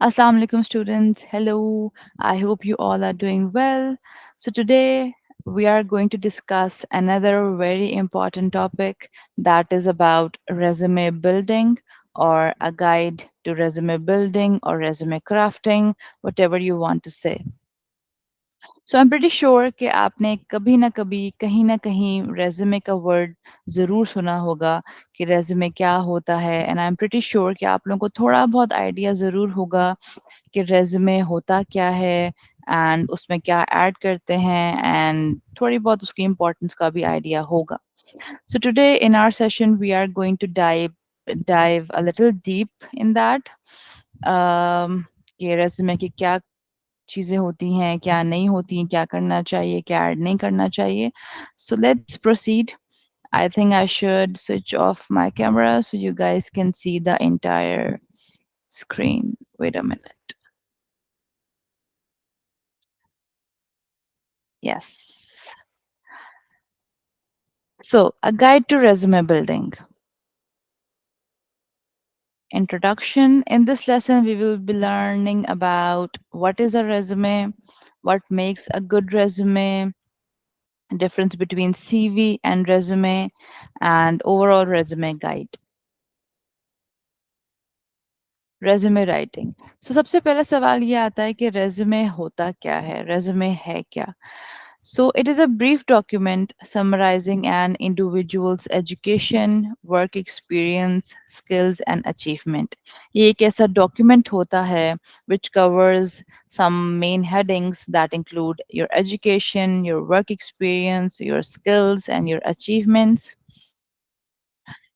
Assalamu alaikum students. Hello. I hope you all are doing well. So today we are going to discuss another very important topic that is about resume building or a guide to resume building or resume crafting, whatever you want to say. So I am pretty sure कि आपने कभी ना कहीं resume का word ज़रूर सुना होगा कि रेज्यूमे क्या होता है and I am pretty sure कि आप लोगों को थोड़ा बहुत आइडिया ज़रूर होगा कि रेज्यूमे होता क्या है एंड उसमें क्या ऐड करते हैं एंड थोड़ी बहुत उसकी इम्पोर्टेंस का भी आइडिया होगा. So today in our session we are going to dive a little deep in that. कि रेज्यूमे की क्या चीज़ें होती हैं, क्या नहीं होती हैं, क्या करना चाहिए, क्या ऐड नहीं करना चाहिए. So let's proceed. I think I should switch off my camera so you guys can see the entire screen. Wait a minute. Yes. So, a guide to resume building. Introduction. In this lesson, we will be learning about what is a resume, what makes a good resume, difference between CV and resume, and overall resume guide. Resume writing. So सबसे पहला सवाल ये आता है कि resume होता क्या है? रेज़्यूमे है क्या? So it is a brief document summarizing an individual's education, work experience, skills and achievement. ये एक ऐसा document होता है which covers some main headings that include your education, your work experience, your skills and your achievements.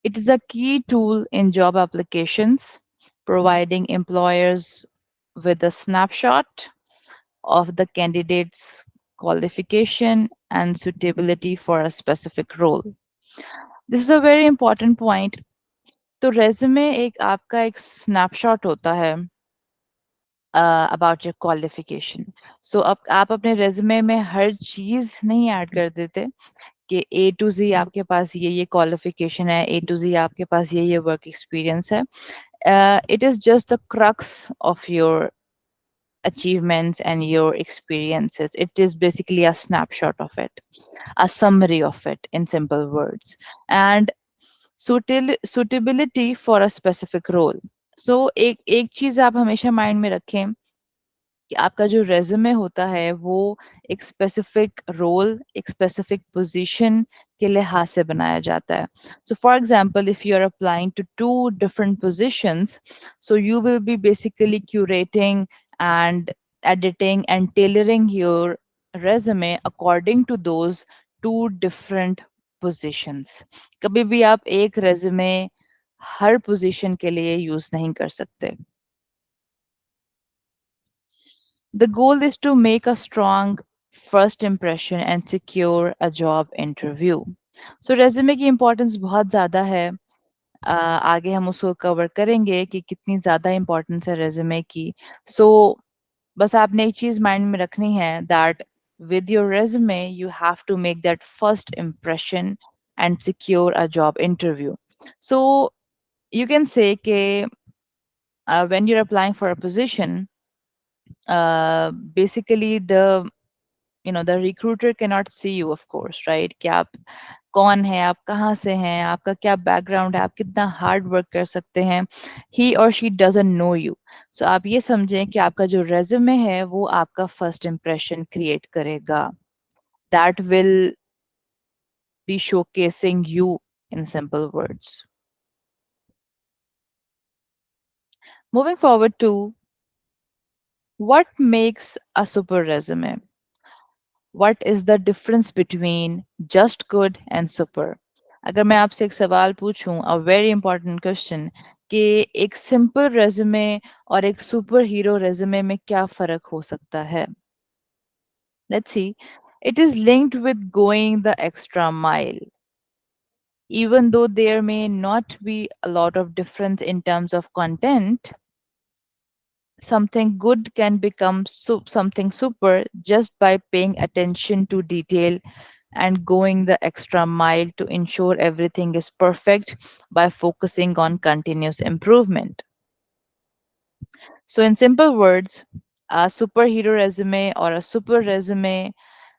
It is a key tool in job applications, providing employers with a snapshot of the candidate's qualification and suitability for a specific role. This is a very important point. तो resume एक आपका एक snapshot होता है about your qualification. So अब आप अपने resume में हर चीज़ नहीं ऐड कर देते कि ए टू ज़ी आपके पास ये क्वालिफिकेशन है, ए टू ज़ी आपके पास ये वर्क एक्सपीरियंस है. It is just the crux of your achievements and your experiences. It is basically a snapshot of it, a summary of it in simple words, and suitability for a specific role. So एक चीज आप हमेशा mind में रखें कि आपका जो resume होता है वो एक स्पेसिफिक रोल, एक स्पेसिफिक पोजीशन के लिहाज से बनाया जाता है. So for example if you are applying to two different positions, so you will be basically curating and editing and tailoring your resume according to those two different positions. कभी भी आप एक रेज्यूमे हर पोजीशन के लिए use नहीं कर सकते. The goal is to make a strong first impression and secure a job interview. So resume की importance बहुत ज़्यादा है. आगे हम उसको कवर करेंगे कि कितनी ज़्यादा importance है resume की. So बस आपने एक चीज़ mind में रखनी है that with your resume you have to make that first impression and secure a job interview. So you can say कि when you're applying for a position, basically the recruiter cannot see you of course, right? कि आप कौन है, आप कहाँ से हैं, आपका क्या बैकग्राउंड है, आप कितना हार्ड वर्क कर सकते हैं. ही और शी डजंट नो यू. सो आप ये समझें कि आपका जो रेज्यूमे है वो आपका फर्स्ट इम्प्रेशन क्रिएट करेगा. That will B showcasing you in simple words. Moving forward to what makes a super resume. What is the difference between just good and super? अगर मैं आपसे एक सवाल पूछूं, a very important question, कि एक simple resume और एक सुपर हीरो रेज्यूमे में क्या फर्क हो सकता है? Let's see. It is linked with going the extra mile. Even though there may not be a lot of difference in terms of content, something good can become something super just by paying attention to detail and going the extra mile to ensure everything is perfect by focusing on continuous improvement. So, in simple words, a superhero resume or a super resume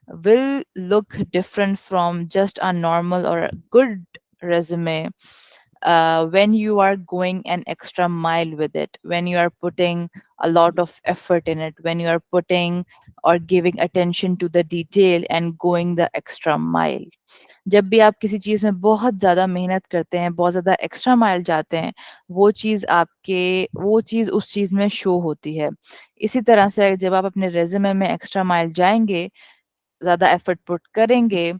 will look different from just a normal or a good resume when you are going an extra mile with it, when you are putting a lot of effort in it, when you are putting or giving attention to the detail and going the extra mile. जब भी आप किसी चीज़ में बहुत ज़्यादा मेहनत करते हैं, बहुत ज़्यादा एक्स्ट्रा माइल जाते हैं, वो चीज़ उस चीज़ में शो होती है। इसी तरह से जब आप अपने रिज़्यूमे में एक्स्ट्रा माइल जाएँगे, ज़्यादा एफर्ट पुट करेंगे,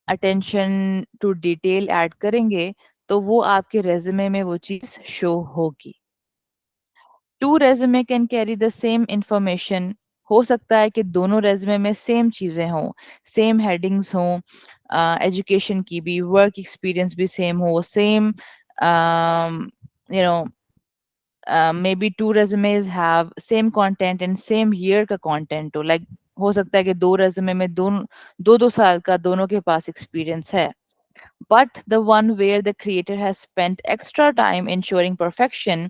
अटेंशन टू डिटेल ऐड करेंगे, तो वो आपके रिज़्यूमे में वो चीज़ शो होगी। Two resume can carry the same information. हो सकता है कि दोनों रेज़्यूमे में सेम चीज़ें हों, सेम हेडिंग्स हों, एजुकेशन की भी, वर्क एक्सपीरियंस भी सेम हो, same you know maybe two resumes have same content and same year का content हो, like हो सकता है कि दो resume में दोनों दो दो साल का दोनों के पास experience है, but the one where the creator has spent extra time ensuring perfection,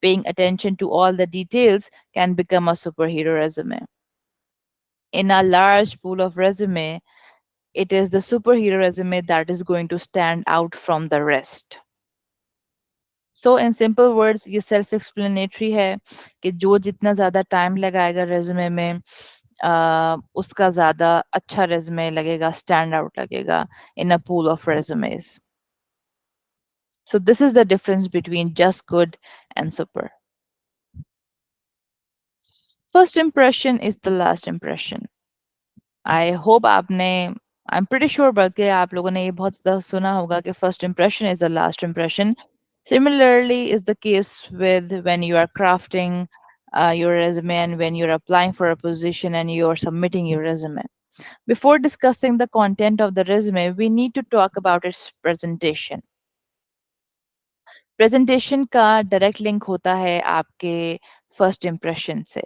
paying attention to all the details, can become a superhero resume. In a large pool of resume, it is the superhero resume that is going to stand out from the rest. So in simple words ये self explanatory है कि जो जितना ज़्यादा time लगाएगा resume में उसका ज़्यादा अच्छा रेज्यूमे लगेगा, स्टैंड आउट लगेगा in a pool of resumes. So this is the difference between just good and super. First impression is the last impression. I hope आपने आई एम प्रीटी श्योर बल्कि आप लोगों ने ये बहुत ज़्यादा सुना होगा कि first impression is the last impression. Similarly is the case with when you are crafting your resume and when you're applying for a position and you're submitting your resume. Before discussing the content of the resume, we need to talk about its presentation. Presentation का direct link होता है आपके first impression से.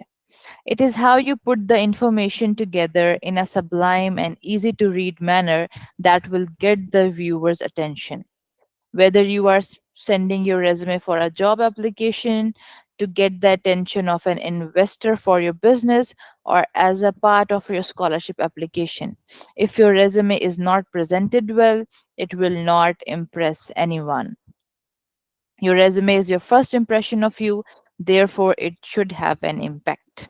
It is how you put the information together in a sublime and easy to read manner that will get the viewer's attention. Whether you are sending your resume for a job application, to get the attention of an investor for your business, or as a part of your scholarship application. If your resume is not presented well, it will not impress anyone. Your resume is your first impression of you, therefore, it should have an impact.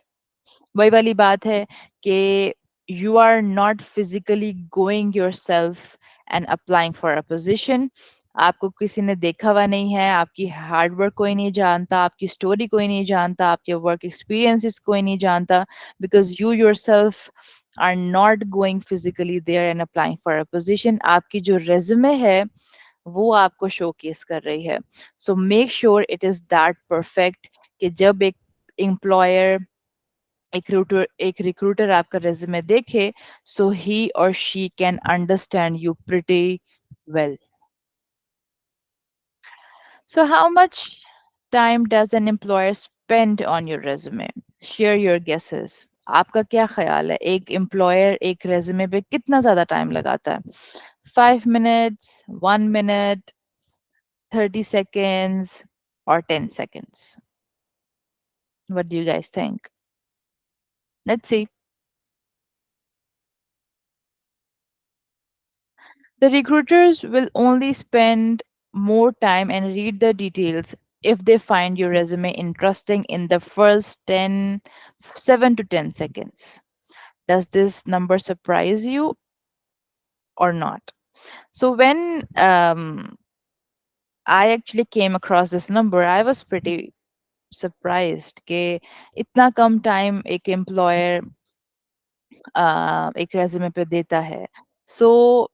वही वाली बात है कि you are not physically going yourself and applying for a position. आपको किसी ने देखा हुआ नहीं है, आपकी हार्ड वर्क कोई नहीं जानता, आपकी स्टोरी कोई नहीं जानता, आपके वर्क एक्सपीरियंसेस कोई नहीं जानता, because you yourself are not going physically there and applying for a position. आपकी जो resume है वो आपको शोकेस कर रही है. So make sure it is that perfect कि जब एक employer एक रिक्रूटर आपका रेज्यूमे देखे, so he or she can understand you pretty well. So how much time does an employer spend on your resume? Share your guesses. आपका क्या ख्याल है, एक एम्प्लॉयर एक रेज्यूमे पे कितना ज्यादा टाइम लगाता है? 5 minutes, 1 minute, 30 seconds, or 10 seconds? What do you guys think? Let's see. The recruiters will only spend more time and read the details if they find your resume interesting in the first 7 to 10 seconds. Does this number surprise you or not? So when I actually came across this number, I was pretty surprised कि इतना कम time एक employer एक resume पे देता है. So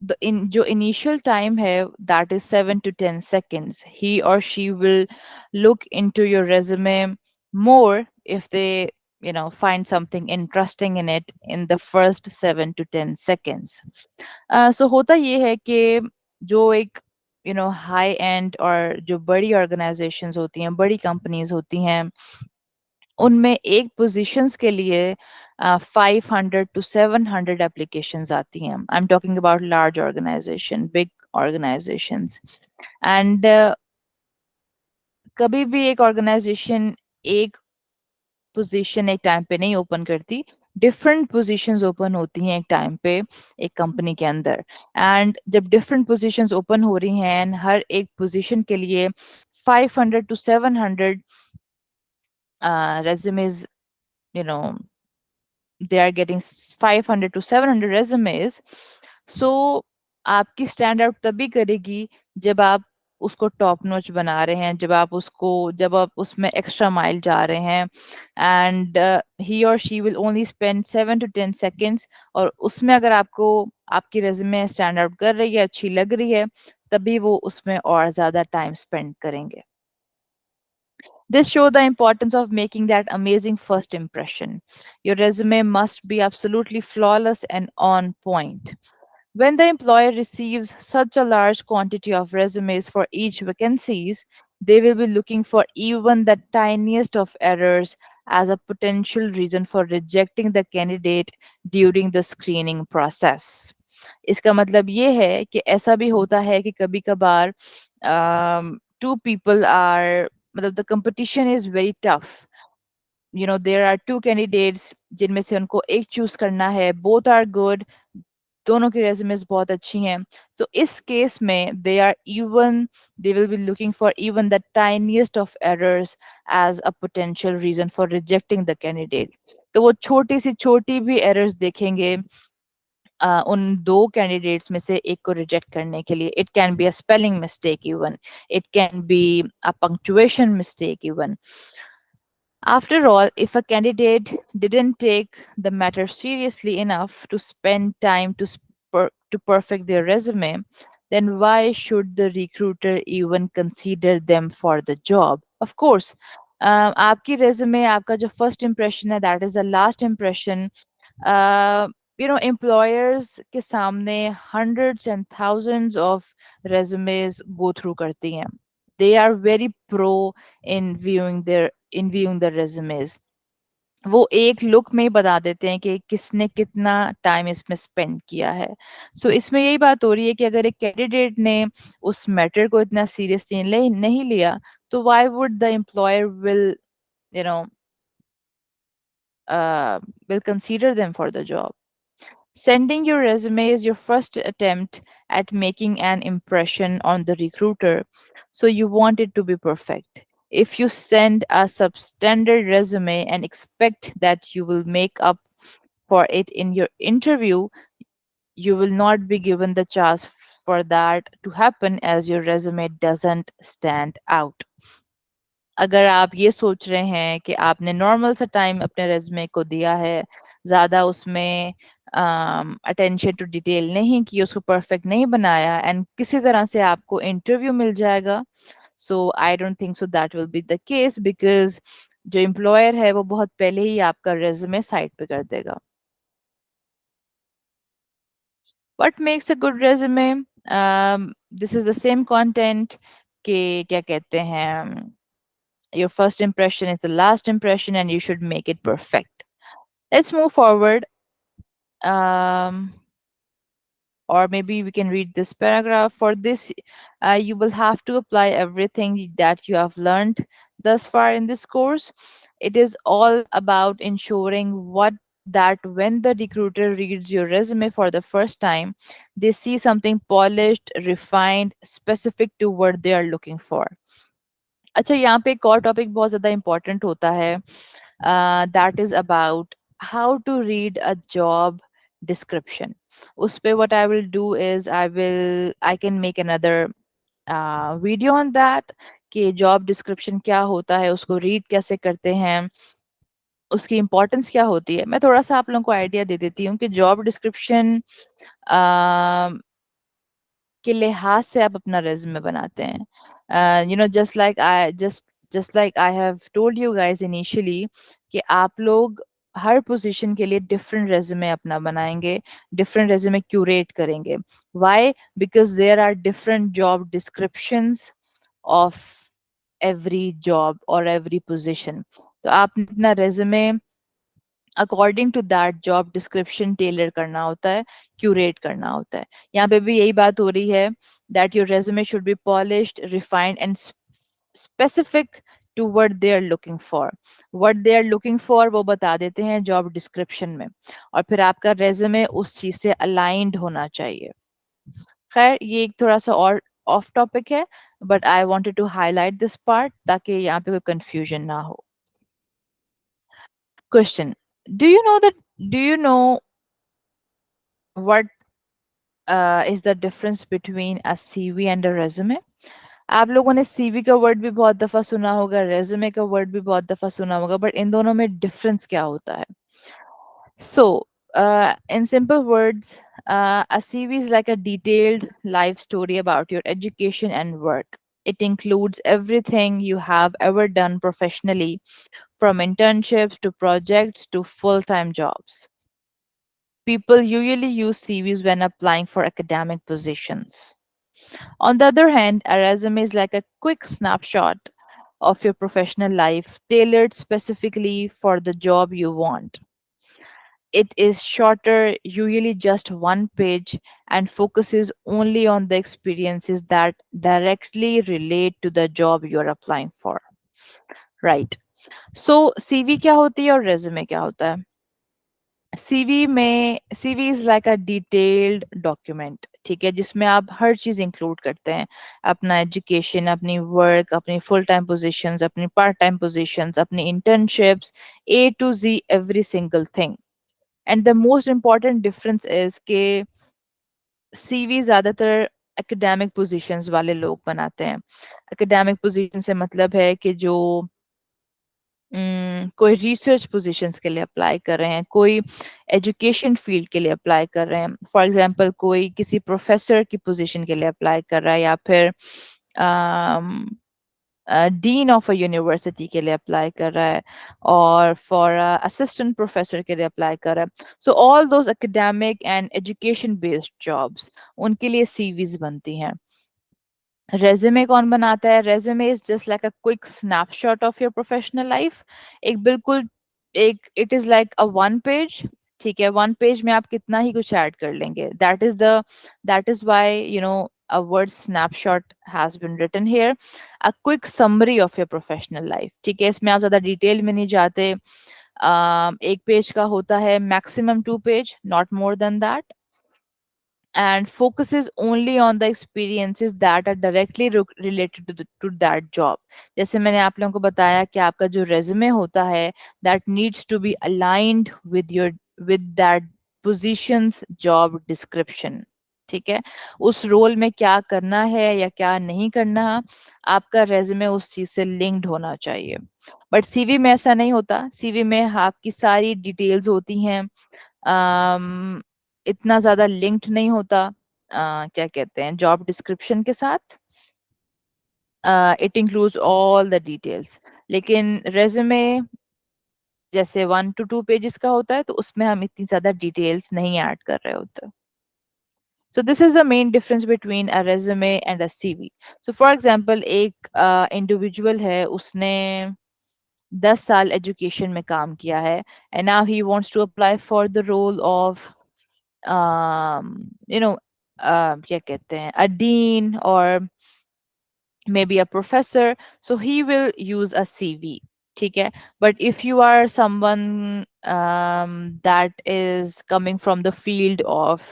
the in जो initial time है, that is 7 to 10 seconds. He or she will look into your resume more if they find something interesting in it in the first 7 to 10 seconds. So होता ये है कि जो एक high end और जो बड़ी organizations होती हैं, बड़ी companies होती हैं, उनमें एक पोजीशंस के लिए 500 to 700 एप्लीकेशंस आती हैं. I am talking about large organisation, big organisations. And कभी भी एक ऑर्गेनाइजेशन एक पोजीशन एक टाइम पे नहीं ओपन करती, डिफरेंट पोजीशंस ओपन होती हैं एक टाइम पे एक कंपनी के अंदर। एंड जब डिफरेंट पोजीशंस ओपन हो रही हैं and हर एक पोजीशन के लिए 500 to 700 resumes, you know, they are getting 500 to 700 resumes. So आपकी स्टैंड आउट तभी करेगी जब आप उसको टॉप नॉच बना रहे हैं, जब आप उसमें एक्स्ट्रा माइल जा रहे हैं। एंड ही और she will only spend 7 to 10 seconds, और उसमें अगर आपको आपकी रेज्यूमे स्टैंड आउट कर रही है, अच्छी लग रही है, तभी वो उसमें और ज्यादा टाइम स्पेंड करेंगे। This show the importance of making that amazing first impression. Your resume must be absolutely flawless and on point. When the employer receives such a large quantity of resumes for each vacancies, they will be looking for even the tiniest of errors as a potential reason for rejecting the candidate during the screening process. इसका मतलब ये है कि ऐसा भी होता है कि कभी कभार टू पीपल आर, मतलब the competition is very tough. There are two candidates जिनमें से उनको एक चूज करना है, बोथ आर गुड, दोनों की रेज्यूमेस बहुत अच्छी हैं। तो इस केस में they will be looking for even the tiniest of errors as a potential reason for rejecting the candidate. तो वो छोटी सी छोटी भी एरर्स देखेंगे उन दो कैंडिडेट्स में से एक को रिजेक्ट करने के लिए। It can be a spelling mistake even, it can be a punctuation mistake even. After all, if a candidate didn't take the matter seriously enough to spend time to perfect their resume, then why should the recruiter even consider them for the job? Of course, आपकी resume, आपका जो first impression है, that is the last impression. Uh, employers के सामने hundreds and thousands of resumes go through करती हैं. They are very pro in viewing the resumes. वो एक लुक में ही बता देते हैं कि किसने कितना टाइम इसमें स्पेंड किया है। सो इसमें यही बात हो रही है कि अगर एक कैंडिडेट ने उस मैटर को इतना सीरियसली नहीं लिया, तो why would the employer you know will consider them for the job. Sending your resume is your first attempt at making an impression on the recruiter, so you want it to be perfect. If you send a substandard resume and expect that you will make up for it in your interview, you will not be given the chance for that to happen, as your resume doesn't stand out. अगर आप ये सोच रहे हैं कि आपने normal सा time अपने रेज्यूमे को दिया है, ज़्यादा उसमें अटेंशन टू डिटेल नहीं की, उसको परफेक्ट नहीं बनाया, एंड किसी तरह से आपको इंटरव्यू मिल जाएगा, so I don't think so that will be the case, because जो एम्प्लॉयर है वो बहुत पहले ही आपका रेज्यूमे साइड पे कर देगा। What makes a good resume? This is the same content के क्या कहते हैं, your first impression is the last impression and you should make it perfect. Let's move forward. Um, or maybe we can read this paragraph. For this, you will have to apply everything that you have learned thus far in this course. It is all about ensuring that when the recruiter reads your resume for the first time, they see something polished, refined, specific to what they are looking for. अच्छा, यहाँ पे एक और topic बहुत ज़्यादा important होता है, that is about how to read a job description. उस पे what I will do is I can make another video on that, कि जॉब डिस्क्रिप्शन क्या होता है, उसको रीड कैसे करते हैं, उसकी इम्पोर्टेंस क्या होती है। मैं थोड़ा सा आप लोगों को आइडिया दे देती हूँ कि जॉब डिस्क्रिप्शन के लिहाज से आप अपना रेज्यूमे बनाते हैं। Just like I have told you guys initially कि आप लोग हर पोजीशन के लिए डिफरेंट रेज्यूमे अपना बनाएंगे, डिफरेंट रेज्यूमे क्यूरेट करेंगे। Why? Because there are different job descriptions of every job और एवरी पोजीशन। तो आप अपना resume according to that job description tailor करना होता है, क्यूरेट करना होता है। यहाँ पे भी यही बात हो रही है, that your resume should B polished, refined and specific to what they are looking for. What they are looking for वो बता देते हैं जॉब डिस्क्रिप्शन में, और फिर आपका रेज्यूमे उस चीज से अलाइंड होना चाहिए. खैर ये एक थोड़ा सा और ऑफ टॉपिक है, but I wanted to highlight this part ताकि यहाँ पे कोई कंफ्यूजन ना हो. Question, do you know what is the difference between a CV and a resume? आप लोगों ने सीवी का वर्ड भी बहुत दफा सुना होगा, रेज्यूमे का वर्ड भी बहुत दफा सुना होगा, बट इन दोनों में डिफरेंस क्या होता है? So, in simple words, a CV is like a detailed life story about your education and work. It includes everything you have ever done professionally, from internships to projects to full time jobs. People usually use CVs when applying for academic positions. On the other hand, a resume is like a quick snapshot of your professional life, tailored specifically for the job you want. It is shorter, usually just one page, and focuses only on the experiences that directly relate to the job you're applying for. Right. So CV क्या होती है और resume क्या होता है? CV is like a detailed document, ठीक है, जिसमें आप हर चीज इंक्लूड करते हैं. अपना एजुकेशन, अपनी वर्क, अपनी फुल टाइम पोजीशंस, अपनी पार्ट टाइम पोजीशंस, अपनी internships, A to Z every single thing. And the most important difference is के सीवी ज्यादातर एकेडमिक पोजीशंस वाले लोग बनाते हैं. एकेडमिक पोजीशन से मतलब है कि जो कोई रिसर्च पोजीशंस के लिए अप्लाई कर रहे हैं, कोई एजुकेशन फील्ड के लिए अप्लाई कर रहे हैं, फॉर एग्जांपल कोई किसी प्रोफेसर की पोजीशन के लिए अप्लाई कर रहा है, या फिर डीन ऑफ अ यूनिवर्सिटी के लिए अप्लाई कर रहा है, और फॉर असिस्टेंट प्रोफेसर के लिए अप्लाई कर रहा है. So all those academic and education based jobs, उनके लिए सीवीज बनती हैं. रेज्यूमे कौन बनाता है? Resume is just like a quick snapshot of your professional life. एक बिल्कुल एक it is like a one page. ठीक है, वन पेज में आप कितना ही कुछ ऐड कर लेंगे. That is why a word snapshot has been written here. A quick summary of your professional life. ठीक है, इसमें आप ज्यादा डिटेल में नहीं जाते. एक पेज का होता है maximum 2 page, not more than that, and focuses only on the experiences that are directly related to that job. जैसे मैंने आप लोगों को बताया कि आपका जो resume होता है, that needs to be aligned with that position's job description. ठीक है, उस रोल में क्या करना है या क्या नहीं करना, आपका रेज्यूमे उस चीज से लिंक्ड होना चाहिए. बट सीवी में ऐसा नहीं होता. सीवी में आपकी सारी डिटेल्स होती हैं, इतना ज्यादा लिंक्ड नहीं होता, क्या कहते हैं, जॉब डिस्क्रिप्शन के साथ. It includes all the details. लेकिन रेज्यूमे जैसे 1 to 2 पेजेस का होता है, तो उसमें हम इतनी ज्यादा डिटेल्स नहीं ऐड कर रहे होते. So this is the main difference between a resume and a CV. So for example, एक इंडिविजुअल है, उसने 10 साल एजुकेशन में काम किया है, and now he wants to apply for the role of you know क्या कहते हैं, a dean or maybe a professor, so he will use a CV. ठीक है, but if you are someone that is coming from the field of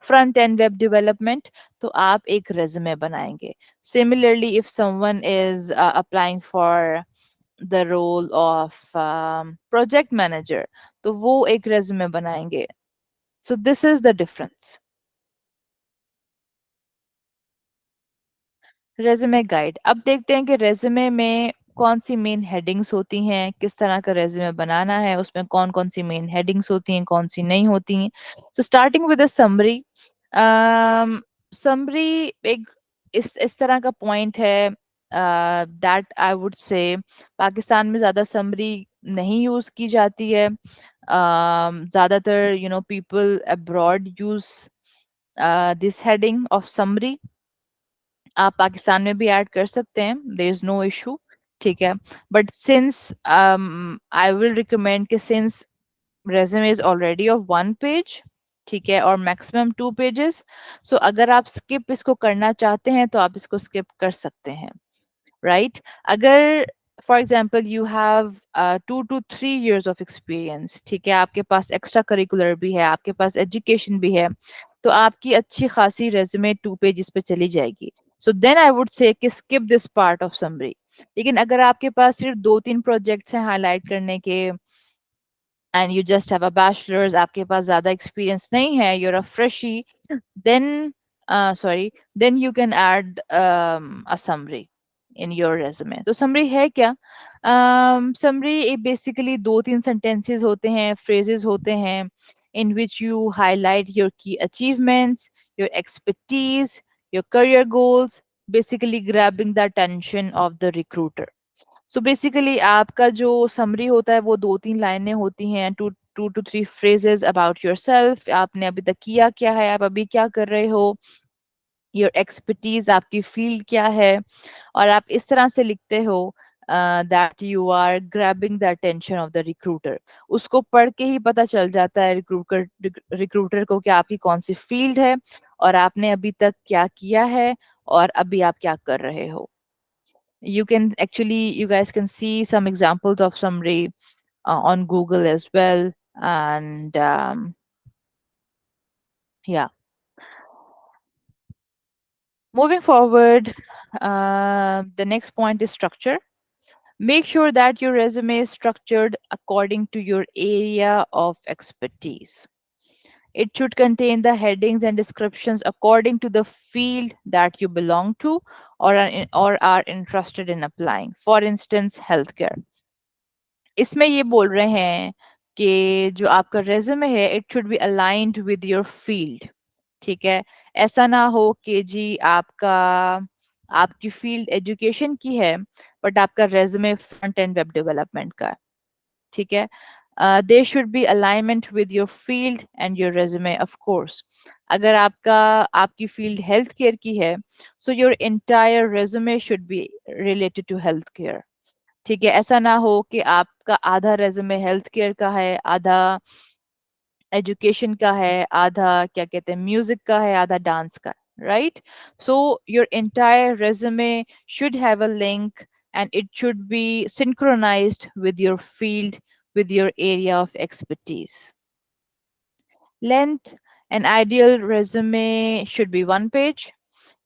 front end web development, तो आप एक resume बनाएंगे. Similarly, if someone is applying for the role of project manager, तो वो एक resume बनाएंगे. So this is the difference. Resume guide. अब देखते हैं कि रेज्यूमे में कौन सी मेन हेडिंग्स होती हैं, किस तरह का रेज्यूमे बनाना है, उसमें कौन कौन सी मेन हेडिंग्स होती हैं, कौन सी नहीं होती हैं. So starting with a summary. Summary एक इस तरह का पॉइंट है that I would say Pakistan में ज्यादा समरी नहीं यूज की जाती है. ज्यादातर people abroad use this heading of summary. आप पाकिस्तान में भी ऐड कर सकते हैं, देयर इज नो इशू. ठीक है, but since I will recommend कि since resume is already of 1 page, ठीक है, और मैक्सिमम 2 पेजेस, सो अगर आप स्किप इसको करना चाहते हैं तो आप इसको स्किप कर सकते हैं. राइट? अगर for example you have 2 to 3 years of experience, ठीक है, आपके पास एक्स्ट्रा करिकुलर भी है, आपके पास एजुकेशन भी है, तो आपकी अच्छी खासी रेज्यूमे 2 पेजेस पे चली जाएगी. So then I would say कि skip this part of summary. लेकिन अगर आपके पास सिर्फ 2-3 प्रोजेक्ट्स हैं हाईलाइट करने के, and you just have a bachelors, आपके पास ज्यादा एक्सपीरियंस नहीं है, you're a freshie, then sorry, then you can add a summary in your resume. तो summary है क्या? Summary basically 2-3 sentences होते हैं, phrases होते हैं, in which you highlight your key achievements, your expertise, your career goals, basically grabbing the attention of the recruiter. So basically आपका जो summary होता है वो 2-3 लाइनें होती हैं, two to three phrases about yourself, आपने अभी तक किया क्या है, आप अभी क्या कर रहे हो, योर एक्सपर्टीज, आपकी फील्ड क्या है, और आप इस तरह से लिखते हो that you are grabbing the attention of the recruiter. उसको पढ़ के ही पता चल जाता है रिक्रूटर को कि आपकी कौन सी फील्ड है और आपने अभी तक क्या किया है और अभी आप क्या कर रहे हो. You can actually, you guys can see some examples of summary on Google as well. And yeah, moving forward, the next point is structure. Make sure that your resume is structured according to your area of expertise. It should contain the headings and descriptions according to the field that you belong to or are interested in applying. For instance, healthcare. इसमें ये बोल रहे हैं कि जो आपका resume है it should be aligned with your field. ठीक है, ऐसा ना हो कि जी आपकी फील्ड एजुकेशन की है बट आपका resume front end web development का है. ठीक है, there should be alignment with your field and your resume of course. अगर आपकी फील्ड हेल्थ केयर की है, so your entire resume should be related to health care. ठीक है, ऐसा ना हो कि आपका आधा रेज्यूमे हेल्थ केयर का है, आधा एजुकेशन का है, आधा क्या कहते हैं म्यूजिक का है, आधा डांस का, right? So your entire resume should have a link and it should be synchronized with your field, with your area of expertise. Length: an ideal resume should be 1 page.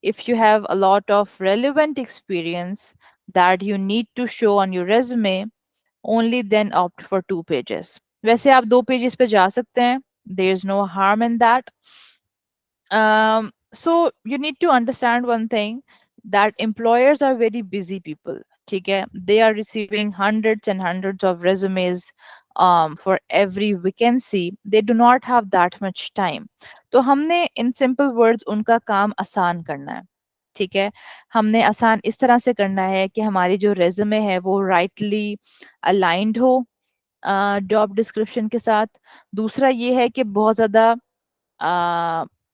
If you have a lot of relevant experience that you need to show on your resume, only then opt for 2 pages. वैसे आप 2 pages पे जा सकते हैं. There is no harm in that. So you need to understand one thing, that employers are very busy people. ठीक है, they are receiving hundreds and hundreds of resumes for every vacancy. They do not have that much time. तो हमने in simple words उनका काम आसान करना है. ठीक है, हमने आसान इस तरह से करना है कि हमारी जो रेज्यूमे है वो राइटली अलाइंड हो जॉब डिस्क्रिप्शन के साथ. दूसरा ये है कि बहुत ज़्यादा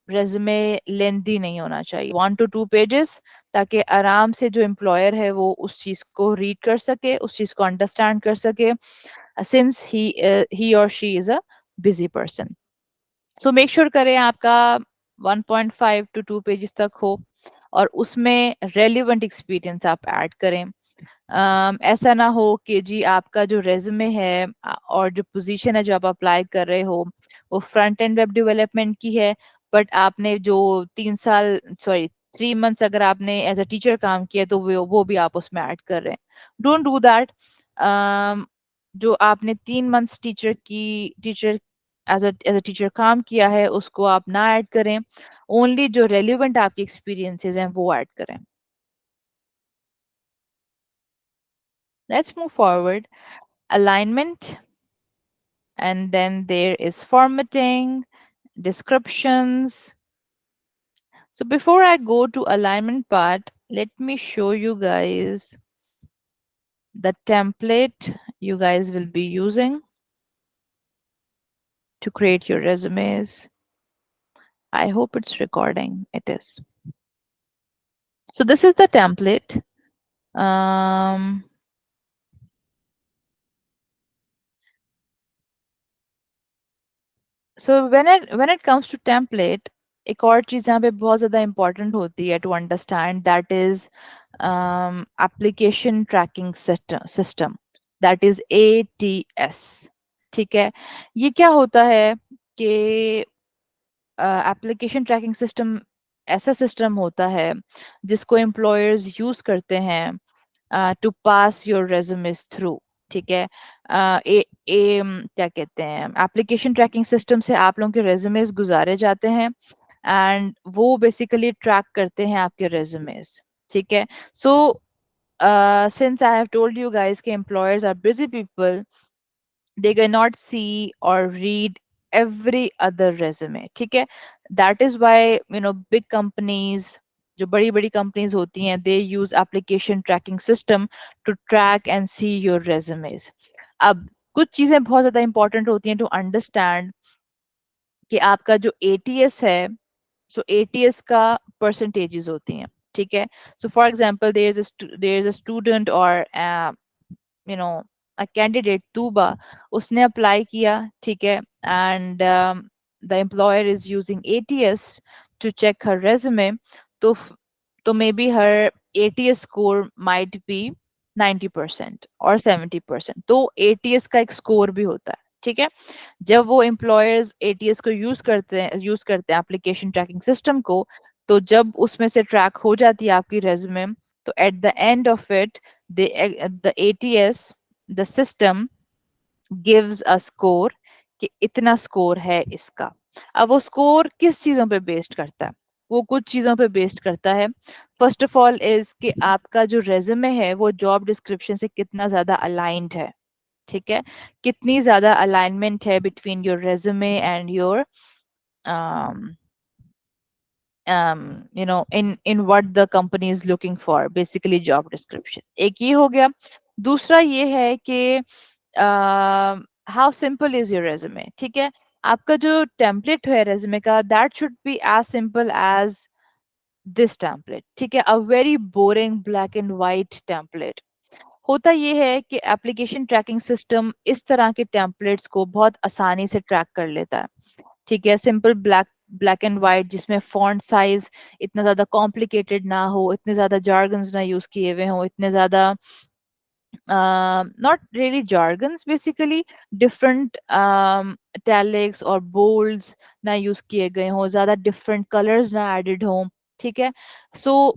रेज्यूमे लेंथी नहीं होना चाहिए, 1 to 2 पेजेस, ताकि आराम से जो एम्प्लॉयर है वो उस चीज़ को रीड कर सके, उस चीज़ को अंडरस्टैंड कर सके, सिंस ही और she is a busy person. तो मेक श्योर करें आपका 1.5 to 2 पेजेस तक हो और उसमें रेलिवेंट एक्सपीरियंस आप ऐड करें. ऐसा ना हो कि जी आपका जो रेज्यूमे है और जो पोजीशन है जो आप अप्लाई कर रहे हो वो फ्रंट एंड वेब डेवलपमेंट की है, बट आपने जो 3 साल, सॉरी 3 मंथ्स अगर आपने एज अ टीचर काम किया तो वो भी आप उसमें ऐड कर रहे हैं. Don't do that. जो आपने 3 months teacher as a teacher काम किया है उसको आप ना ऐड करें. ओनली जो रेलिवेंट आपके एक्सपीरियंसेस हैं वो ऐड करें. Let's move forward. Alignment, and then there is formatting, descriptions. So before I go to alignment part, let me show you guys the template you guys will be using to create your resumes. I hope it's recording. It is. So this is the template. Um, so when it comes to template, एक और चीज यहाँ पे बहुत ज्यादा important होती है to understand, that is application tracking system, that is ATS। ठीक है, ये क्या होता है कि एप्लीकेशन ट्रैकिंग सिस्टम ऐसा सिस्टम होता है जिसको एम्प्लॉयर्स यूज करते हैं to pass your resumes through. ठीक है, क्या कहते हैं, एप्लीकेशन ट्रैकिंग सिस्टम से आप लोगों के रेज्यूमेस गुजारे जाते हैं एंड वो बेसिकली ट्रैक करते हैं आपके रेज्यूमेस। ठीक है, सो since I have told you guys कि employers are busy people, they cannot see or read every other resume। ठीक है, that is why big companies, जो बड़ी बड़ी कंपनीज होती हैं, they use application tracking system to track and see your resumes। अब कुछ चीजें बहुत ज्यादा इंपॉर्टेंट होती हैं टू अंडरस्टैंड कि आपका जो ATS है, सो ATS का परसेंटेजेस होती हैं। ठीक है, so for example there is a student और you know a candidate Tuba, उसने अप्लाई किया। ठीक है, and the employer is using ATS to check her resume. तो तो maybe her ATS score might be 90% और 70%। तो ATS का एक स्कोर भी होता है। ठीक है, जब वो एम्प्लॉयर्स ATS को यूज करते हैं एप्लीकेशन ट्रैकिंग सिस्टम को, तो जब उसमें से ट्रैक हो जाती है आपकी रेज्यूमे, तो at the end of it the ATS, the system gives a score कि इतना स्कोर है इसका। अब वो स्कोर किस चीजों पे बेस्ड करता है? वो कुछ चीजों पे बेस्ड करता है। फर्स्ट ऑफ ऑल इज कि आपका जो रेज्यूमे है वो जॉब डिस्क्रिप्शन से कितना ज्यादा अलाइंड है। ठीक है, कितनी ज्यादा अलाइनमेंट है between your resume and your in what the company is looking for, basically job description। एक ये हो गया। दूसरा ये है कि how simple is your resume. ठीक है, आपका जो टेम्पलेट है रेज्यूमे का, that should be as simple as this template. ठीक है, a very boring black and white template. होता ये है कि एप्लीकेशन ट्रैकिंग सिस्टम इस तरह के टेम्पलेट्स को बहुत आसानी से ट्रैक कर लेता है। ठीक है, सिंपल ब्लैक एंड वाइट, जिसमें फॉन्ट साइज इतना ज्यादा कॉम्प्लिकेटेड ना हो, इतने ज्यादा जार्गन्स ना यूज किए हुए हो, इतने ज्यादा not really jargons, basically different italics और bolds ना यूज किए गए हों, ज्यादा different colors ना added हों। ठीक है, so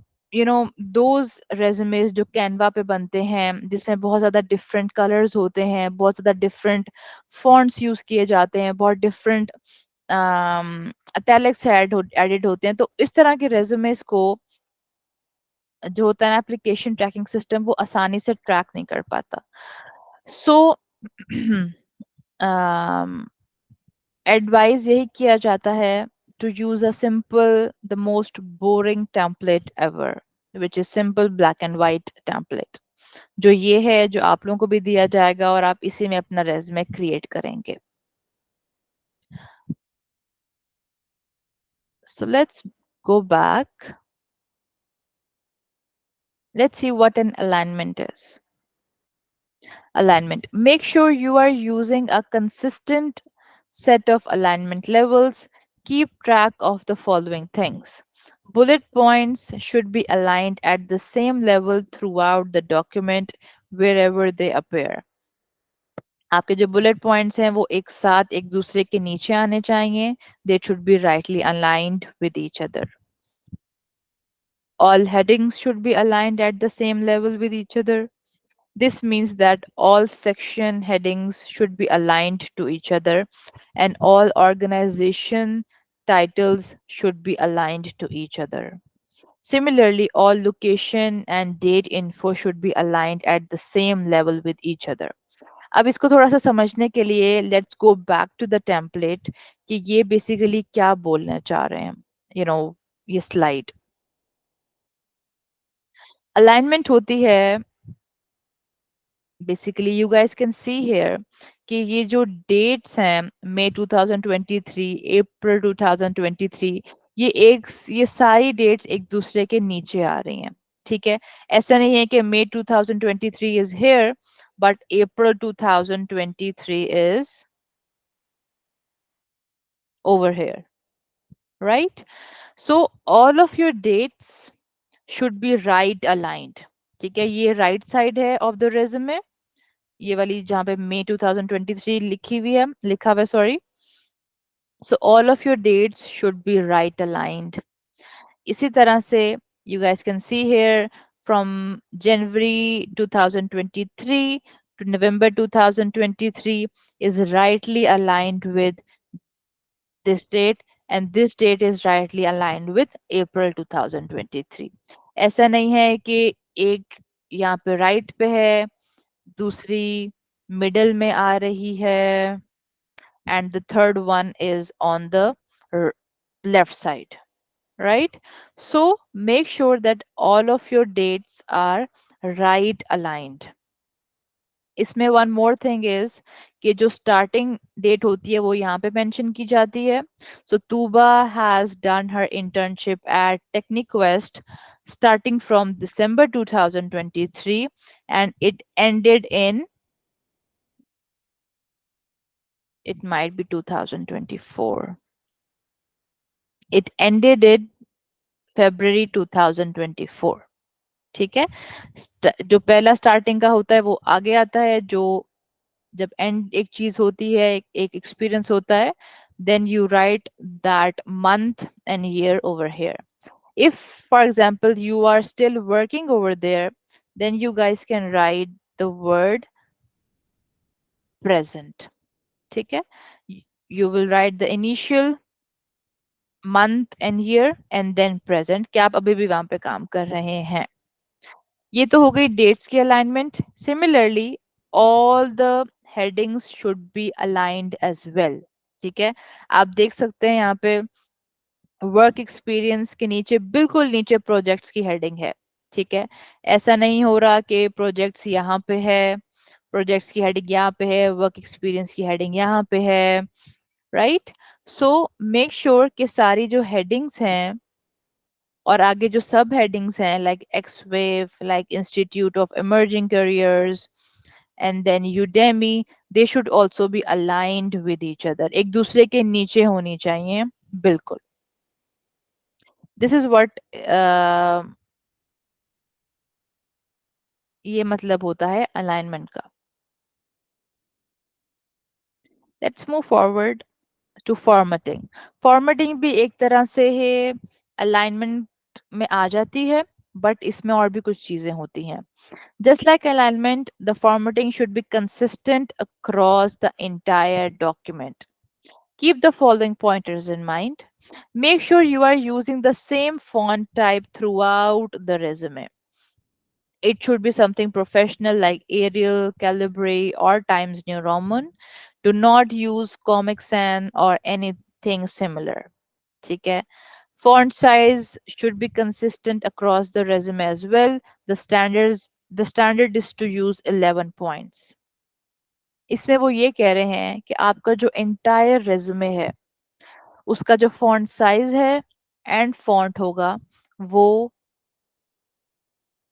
those resumes जो कैनवा पे बनते हैं, जिसमें बहुत ज्यादा different colors होते हैं, बहुत ज्यादा different fonts यूज किए जाते हैं, बहुत different italics एडिड होते हैं, तो इस तरह के resumes को जो होता है ना एप्लीकेशन ट्रैकिंग सिस्टम, वो आसानी से ट्रैक नहीं कर पाता। सो एडवाइस यही किया जाता है to use a simple the most boring template ever, which is simple black and white template, जो ये है जो आप लोगों को भी दिया जाएगा और आप इसी में अपना रेज्यूमे क्रिएट करेंगे। So let's go back, let's see what an alignment is। Alignment: make sure you are using a consistent set of alignment levels. Keep track of the following things. Bullet points should be aligned at the same level throughout the document wherever they appear। आपके जो bullet points हैं वो एक साथ एक दूसरे के नीचे आने चाहिए। They should be rightly aligned with each other। All headings should be aligned at the same level with each other। This means that all section headings should be aligned to each other, and all organization titles should be aligned to each other. Similarly, all location and date info should be aligned at the same level with each other। अब इसको थोड़ा सा समझने के लिए let's go back to the template कि ये basically क्या बोलना चाह रहे हैं। यू नो ये स्लाइड अलाइनमेंट होती है, basically you guys can see here कि ये जो डेट्स हैं, मई 2023, अप्रैल 2023, ये सारी डेट्स एक दूसरे के नीचे आ रही हैं। ठीक है, ऐसा नहीं है कि मई 2023 is here but April 2023 is over here, right? So all of your dates should be right aligned. ठीक है, ये राइट साइड है ऑफ द रेज्यूमे, ये वाली जहाँ पे मई 2023 लिखी हुई है, लिखा हुआ है, sorry. So all of your dates should be right aligned. इसी तरह से you guys can see here from January 2023 to November 2023 is rightly aligned with this date, and this date is rightly aligned with April 2023. ऐसा नहीं है कि एक यहाँ पे राइट पे है, दूसरी मिडल में आ रही है, and the third one is on the left side, right? So make sure that all of your dates are right aligned. इसमें वन मोर थिंग इज कि जो स्टार्टिंग डेट होती है वो यहाँ पे मेंशन की जाती है। So Tuba has done her internship at Techniquest starting from December 2023 and it ended in, it might be 2024, it ended in February 2024। ठीक है, जो पहला स्टार्टिंग का होता है वो आगे आता है, जो जब एंड एक चीज होती है, एक एक्सपीरियंस होता है, then you write that month and year over here. If for example you are still working over there, then you guys can write the word present. ठीक है, you will write the initial month and year and then present, कि आप अभी भी वहां पे काम कर रहे हैं। ये तो हो गई डेट्स की alignment. Similarly all the headings should be aligned as well. ठीक है, आप देख सकते हैं यहाँ पे वर्क एक्सपीरियंस के नीचे, बिल्कुल नीचे प्रोजेक्ट्स की हेडिंग है। ठीक है, ऐसा नहीं हो रहा कि प्रोजेक्ट्स यहाँ पे है, प्रोजेक्ट्स की हेडिंग यहाँ पे है, वर्क एक्सपीरियंस की हेडिंग यहाँ पे है, राइट? सो मेक श्योर कि सारी जो हेडिंग्स हैं और आगे जो सब हेडिंग्स हैं, like X Wave, like Institute of Emerging Careers, and then Udemy, they should also be aligned with each other, एक दूसरे के नीचे होनी चाहिए। बिल्कुल, दिस इज व्हाट ये मतलब होता है अलाइनमेंट का। Let's move forward to formatting. Formatting भी एक तरह से है अलाइनमेंट में आ जाती है, बट इसमें और भी कुछ चीजें होती हैं। Just like alignment, the formatting should be consistent across the entire document. Keep the following pointers in mind. Make sure you are using the same font type throughout the resume. It should be something professional like Arial, Calibri, or Times New Roman. Do not use Comic Sans or anything similar. ठीक है? Font size should be consistent across the resume as well. The standard is to use 11 points. इसमें वो ये कह रहे हैं कि आपका जो एंटायर रेज्यूमे है उसका जो फॉन्ट साइज है एंड फॉन्ट होगा वो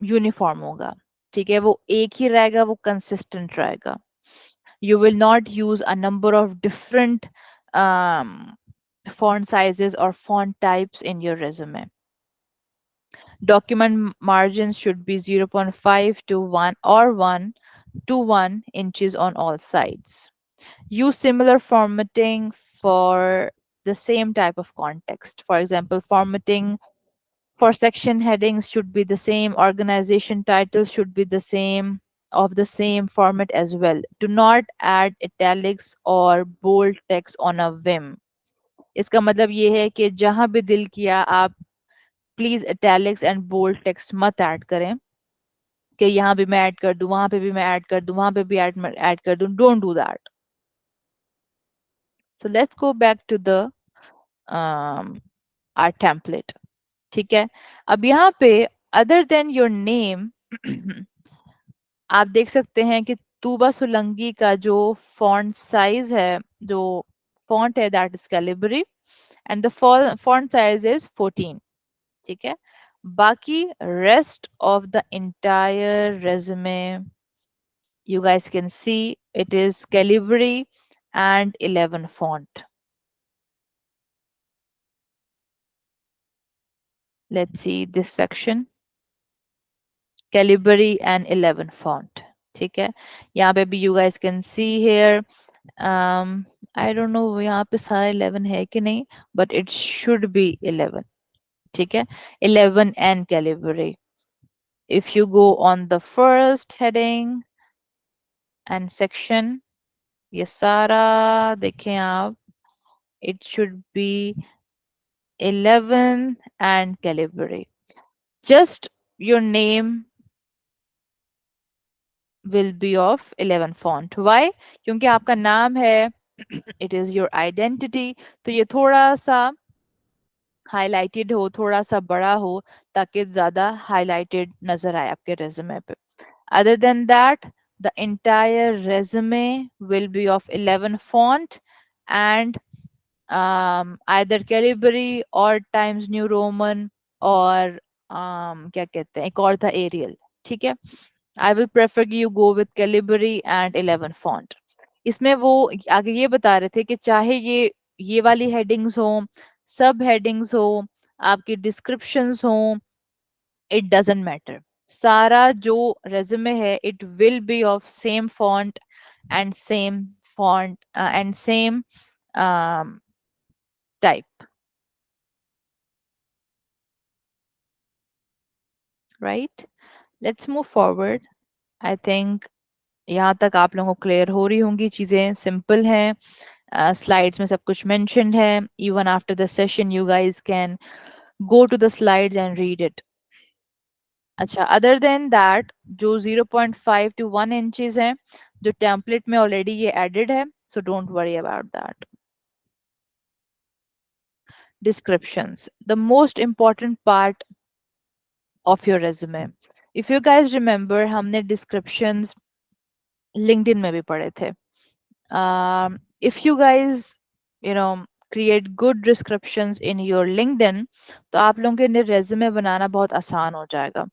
यूनिफॉर्म होगा। ठीक है, वो एक ही रहेगा, वो कंसिस्टेंट रहेगा। You will not use a number of different um, font sizes or font types in your resume. Document margins should be zero point 0.5 to 1 or 1 to 1 inches on all sides. Use similar formatting for the same type of context. For example, formatting for section headings should be the same, organization titles should be the same, of the same format as well. Do not add italics or bold text on a whim. इसका मतलब ये है कि जहां भी दिल किया आप please italics and bold text मत ऐड करें कि यहाँ भी मैं ऐड कर दूं, वहां पे भी मैं ऐड कर दूं, वहां पे भी ऐड कर दूं। Don't do that. So let's go back to the our template. ठीक है, अब यहाँ पे अदर देन योर नेम आप देख सकते हैं कि तूबा सुलंगी का जो फॉन्ट साइज है, जो फॉन्ट है, that is Calibri and the font size is 14। ठीक है, बाकी rest of the entire resume you guys can see it is Calibri and 11 font. Let's see this section. Calibri and 11 font. ठीक है, यहाँ पे भी you guys can see here. I don't know यहाँ पे सारा 11 है कि नहीं, but it should be 11. ठीक है, 11 and Calibri. If you go on the first heading and section, ये सारा देखें आप, it should be 11 and Calibri. Just your name will be of 11 font. Why? क्योंकि आपका नाम है, it is your identity, तो ये थोड़ा सा हाईलाइटेड हो, थोड़ा सा बड़ा हो, ताकि ज्यादा हाईलाइटेड नजर आए आपके रेज्यूमे पे. Other than that, the entire resume will be of 11 font and either Calibri or Times New Roman और क्या कहते हैं, एक और था एरियल. ठीक है, I will prefer you go with Calibri and 11 font. इसमें वो आगे ये बता रहे थे कि चाहे ये वाली हेडिंग्स हो, सब हेडिंग्स हो, आपकी डिस्क्रिप्शंस हो, इट डजेंट मैटर. सारा जो रेज्यूमे है, it will B of same font and same font and same type. Right, let's move forward. I think यहाँ तक आप लोगों को क्लियर हो रही होंगी, चीजें सिंपल हैं. स्लाइड्स में सब कुछ मेंशन्ड है. Even after the session you guys can go to the slides and read it. अच्छा, अदर देन दैट, जो 0.5 to 1 इंचेस हैं, जो टेम्पलेट में ऑलरेडी ये एडेड है, so don't worry about that. Descriptions, the most important part of your resume. If you guys remember, हमने descriptions LinkedIn में भी पढ़े थे. If you guys, you know, create good descriptions in your LinkedIn, तो आप लोगों के लिए resume बनाना बहुत आसान हो जाएगा.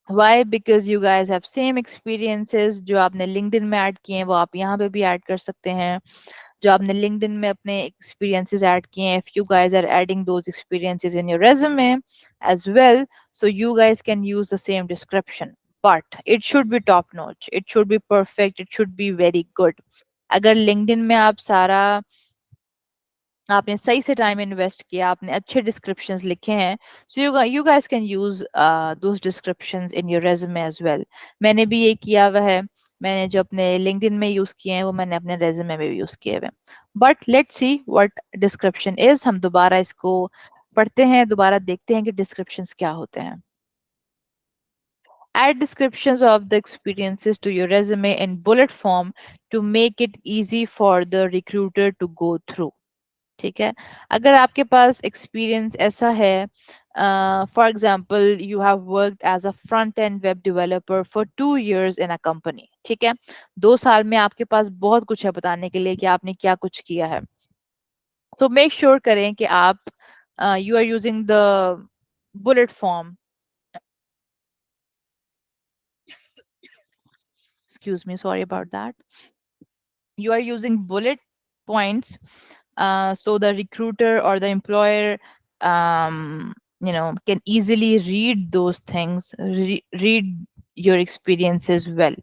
Why? Because you guys have same experiences. जो आपने LinkedIn में ऐड किए हैं, वो आप यहाँ पे भी ऐड कर सकते हैं. जो आपने LinkedIn में अपने experiences ऐड किए हैं, if you guys are adding those experiences in your resume as well, so you guys can use the same description. But it should be top notch. It should be perfect. It should be very good. अगर LinkedIn में आप सारा, आपने सही से time invest किया, आपने अच्छे डिस्क्रिप्शंस लिखे हैं, so you guys can use those descriptions in your resume as well. मैंने भी ये किया हुआ है. मैंने जो अपने लिंक्डइन में यूज किए हैं, वो मैंने अपने रेज्यूमे में भी यूज किए हुए हैं. But let's see what description is. हम दोबारा इसको पढ़ते हैं, दोबारा देखते हैं कि डिस्क्रिप्शंस क्या होते हैं. Add descriptions of the experiences to your resume in bullet form to make it easy for the recruiter to go through. ठीक है, अगर आपके पास एक्सपीरियंस ऐसा है, for example you have worked as a front end web developer for 2 years in a company. ठीक है, 2 साल में आपके पास बहुत कुछ है बताने के लिए कि आपने क्या कुछ किया है. सो मेक श्योर करें कि आप you are using the bullet form. Excuse me, sorry about that. You are using bullet points, so the recruiter or the employer, can easily read those things, read your experiences well.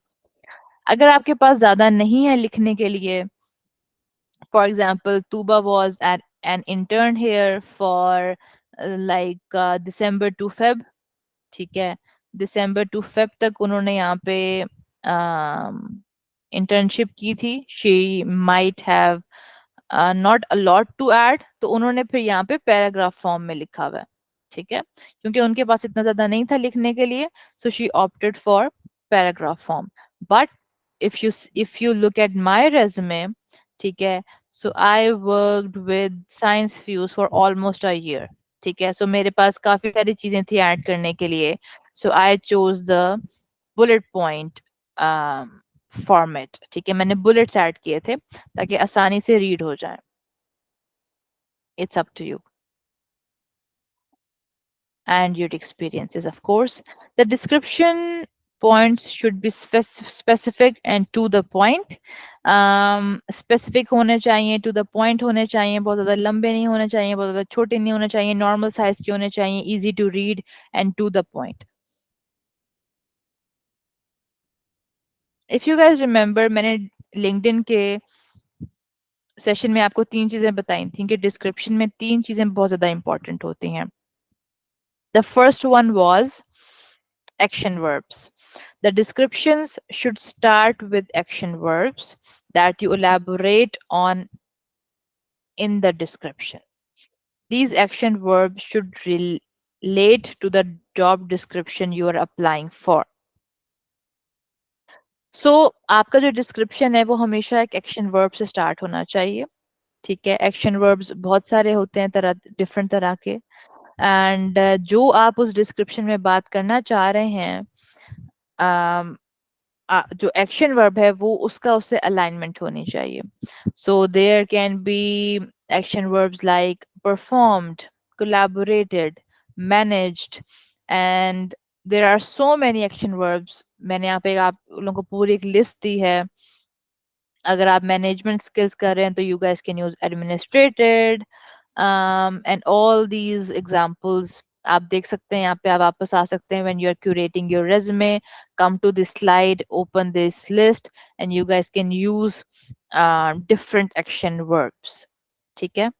अगर आपके पास ज्यादा नहीं है लिखने के लिए, for example, Tuba was an intern here for December to Feb. ठीक है, दिसंबर टू फेब तक उन्होंने यहाँ पे इंटर्नशिप की थी. She might have not a lot to add, तो उन्होंने फिर यहाँ पे पैराग्राफ फॉर्म में लिखा हुआ है. ठीक है, क्योंकि उनके पास इतना ज्यादा नहीं था लिखने के लिए, so she opted for paragraph form. But if you look at my resume, ठीक है, so I worked with science fuse for almost a year. ठीक है, सो मेरे पास काफी सारी चीजें थी ऐड करने के लिए, so I chose the bullet point format. ठीक है, मैंने बुलेट्स ऐड किए थे ताकि आसानी से रीड हो जाए. It's up to you and your experiences, of course. The description points should be specific and to the point. Specific होने चाहिए, to the point होने चाहिए, बहुत ज़्यादा लंबे नहीं होने चाहिए, बहुत ज़्यादा छोटे नहीं होने चाहिए, normal size के होने चाहिए, easy to read and to the point. If you guys remember, मैंने लिंक्डइन के सेशन में आपको तीन चीजें बताई थी कि डिस्क्रिप्शन में तीन चीजें बहुत ज्यादा इंपॉर्टेंट होती हैं. The first one was action verbs. The descriptions should start with action verbs that you elaborate on in the description. These action verbs should relate to the job description you are applying for. So, आपका जो description है वो हमेशा एक action verb से start होना चाहिए. ठीक है, एक्शन वर्ब्स बहुत सारे होते हैं, तरह डिफरेंट तरह के. एंड जो आप उस डिस्क्रिप्शन में बात करना चाह रहे हैं, जो एक्शन वर्ब है वो उसका उससे अलाइनमेंट होनी चाहिए. So there can be action verbs like performed, collaborated, managed, and there are so many action verbs. मैंने यहाँ पे आप लोगों को पूरी एक लिस्ट दी है. अगर आप मैनेजमेंट स्किल्स कर रहे हैं तो you guys can use administrated and all these examples. आप देख सकते हैं यहाँ पे, आप वापस आ सकते हैं. When you are curating your resume, come to this slide, open this list, and you guys can use different action verbs. ठीक है.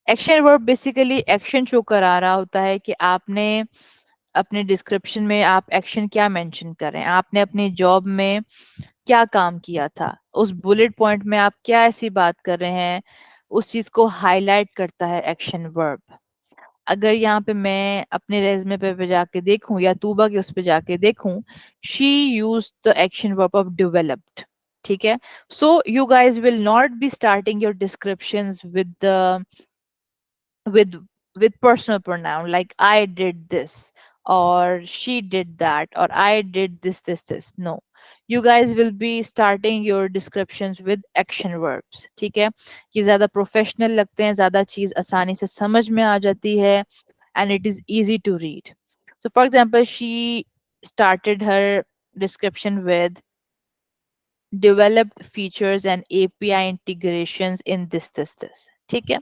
Action verb basically action show करा रहा होता है कि आपने अपने डिस्क्रिप्शन में आप एक्शन क्या मेंशन कर रहे हैं, आपने अपनी जॉब में क्या काम किया था, उस बुलेट पॉइंट में आप क्या ऐसी बात कर रहे हैं, उस चीज को हाईलाइट करता है एक्शन वर्ब. अगर यहाँ पे मैं अपने रेज्यूमे पे जाके देखूं या तूबा के उस पे जाके देखूं, she use the action verb of developed. ठीक है. So you guys will not be starting your descriptions with with personal pronoun like I did this or she did that or I did this. No, you guys will be starting your descriptions with action verbs. ठीक है. ये ज्यादा professional लगते हैं, ज्यादा चीज आसानी से समझ में आ जाती है, and it is easy to read. So for example, she started her description with developed features and API integrations in this. ठीक है.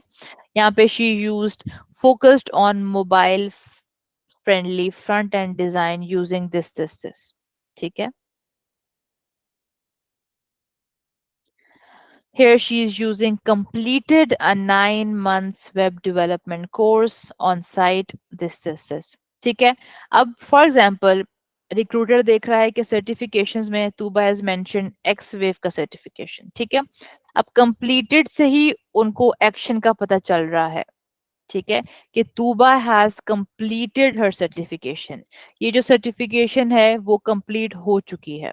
यहाँ पे she used focused on mobile friendly front end design using this. ठीक है. Here she is using completed a 9 months web development course on site this. ठीक है. अब for example recruiter देख रहा है कि सर्टिफिकेशंस में Tooba has mention X Wave का सर्टिफिकेशन. ठीक है. अब कंप्लीटेड से ही उनको एक्शन का पता चल रहा है. ठीक है, कि Tooba has completed her certification. ये जो सर्टिफिकेशन है वो कंप्लीट हो चुकी है.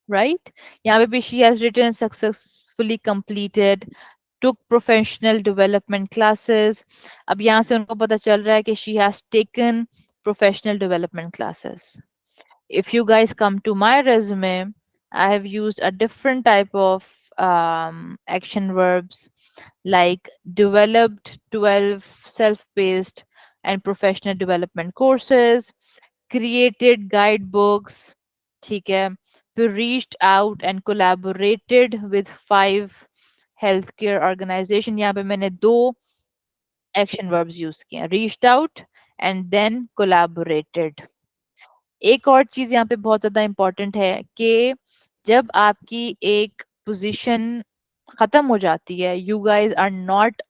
राइट. यहाँ पे भी she has written successfully completed, took professional development classes. अब यहाँ से उनको पता चल रहा है कि she has taken professional development classes. If you guys come to my resume, I have used a different type of action verbs like developed 12 self-paced and professional development courses, created guidebooks, ठीक है, फिर reached out and collaborated with 5 healthcare organization. यहाँ पे मैंने दो action verbs use किए, reached out and then collaborated. एक और चीज यहाँ पे बहुत ज्यादा इंपॉर्टेंट है कि जब आपकी एक पोजीशन खत्म हो जाती है, you guys are not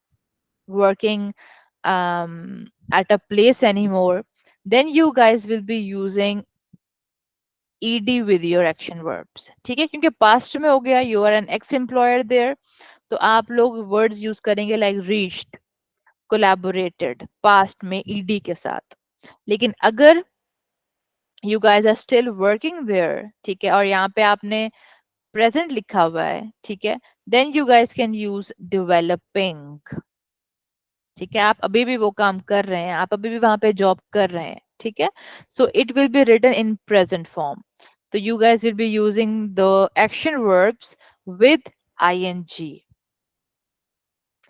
working at a place anymore, then you guys will be using ed with your action verbs. ठीक है, क्योंकि पास्ट में हो गया, you are an ex employer there, तो आप लोग वर्ड्स यूज करेंगे लाइक reached, collaborated पास्ट में ed के साथ. लेकिन अगर you guys are still working there, ठीक है, और यहाँ पे आपने present लिखा हुआ है, ठीक है, then you guys can use developing. ठीक है, आप अभी भी वो काम कर रहे हैं, आप अभी भी वहां पे जॉब कर रहे हैं. ठीक है. So it will be written in present form. तो you guys will be using the action verbs with ING.